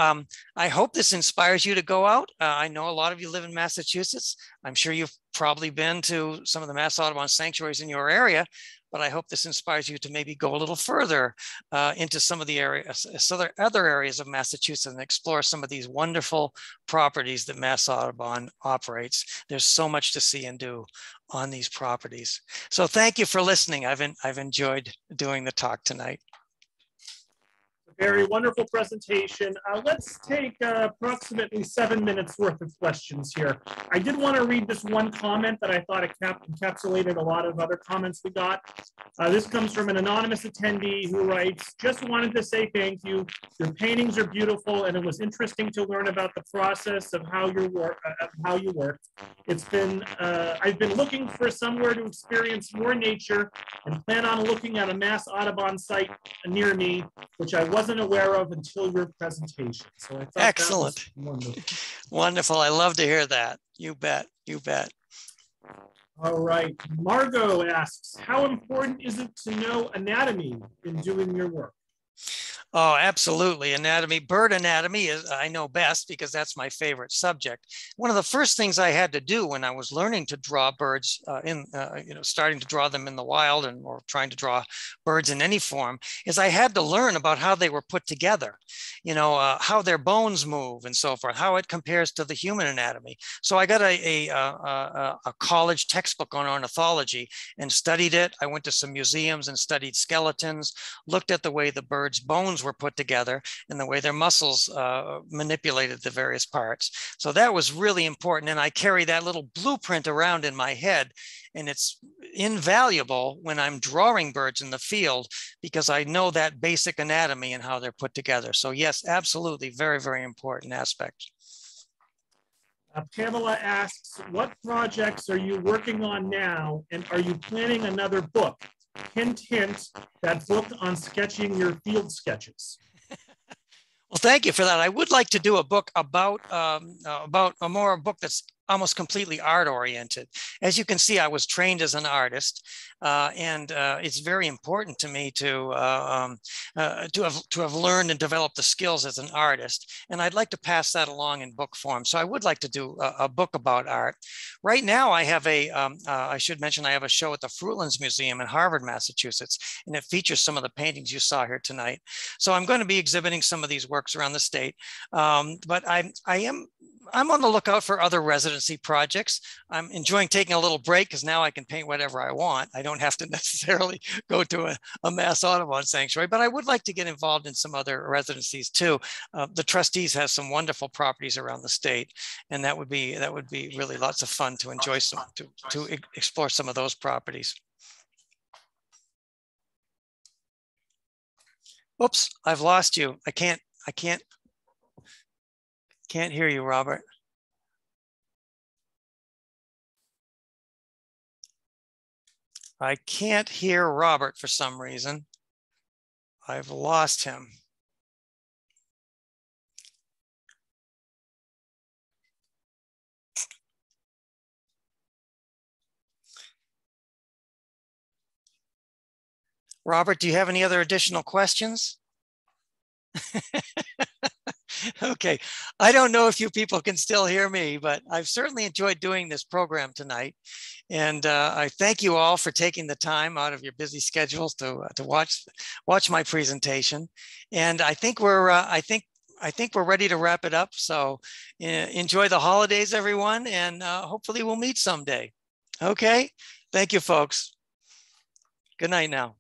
I hope this inspires you to go out. I know a lot of you live in Massachusetts. I'm sure you've probably been to some of the Mass Audubon sanctuaries in your area, but I hope this inspires you to maybe go a little further into some of the other areas of Massachusetts and explore some of these wonderful properties that Mass Audubon operates. There's so much to see and do on these properties. So thank you for listening. I've enjoyed doing the talk tonight. Very wonderful presentation. Let's take approximately 7 minutes worth of questions here. I did want to read this one comment that I thought encapsulated a lot of other comments we got. This comes from an anonymous attendee who writes, just wanted to say thank you. Your paintings are beautiful, and it was interesting to learn about the process of how you work. It's been, I've been looking for somewhere to experience more nature and plan on looking at a Mass Audubon site near me, which I wasn't aware of until your presentation. So I thought excellent. That was wonderful. Wonderful. I love to hear that. You bet. You bet. All right. Margot asks, how important is it to know anatomy in doing your work? Oh, absolutely. Anatomy, bird anatomy is, I know best because that's my favorite subject. One of the first things I had to do when I was learning to draw birds starting to draw them in the wild or trying to draw birds in any form is I had to learn about how they were put together, how their bones move and so forth, how it compares to the human anatomy. So I got a college textbook on ornithology and studied it. I went to some museums and studied skeletons, looked at the way the bird's bones were put together and the way their muscles manipulated the various parts. So that was really important. And I carry that little blueprint around in my head. And it's invaluable when I'm drawing birds in the field because I know that basic anatomy and how they're put together. So yes, absolutely. Very, very important aspect. Pamela asks, what projects are you working on now? And are you planning another book? Hint, hint, that book on sketching your field sketches. Well, thank you for that. I would like to do a book about a book that's almost completely art oriented. As you can see, I was trained as an artist, and it's very important to me to have learned and developed the skills as an artist. And I'd like to pass that along in book form. So I would like to do a book about art. Right now, I have I should mention, I have a show at the Fruitlands Museum in Harvard, Massachusetts, and it features some of the paintings you saw here tonight. So I'm going to be exhibiting some of these works around the state, but I'm on the lookout for other residency projects. I'm enjoying taking a little break because now I can paint whatever I want. I don't have to necessarily go to a Mass Audubon sanctuary, but I would like to get involved in some other residencies too. The trustees has some wonderful properties around the state, and that would be really lots of fun to enjoy to explore some of those properties. Oops, I've lost you. I can't hear you, Robert. I can't hear Robert for some reason. I've lost him. Robert, do you have any other additional questions? Okay, I don't know if you people can still hear me, but I've certainly enjoyed doing this program tonight. And I thank you all for taking the time out of your busy schedules to watch my presentation. And I think we're ready to wrap it up. So enjoy the holidays, everyone, and hopefully we'll meet someday. Okay, thank you, folks. Good night now.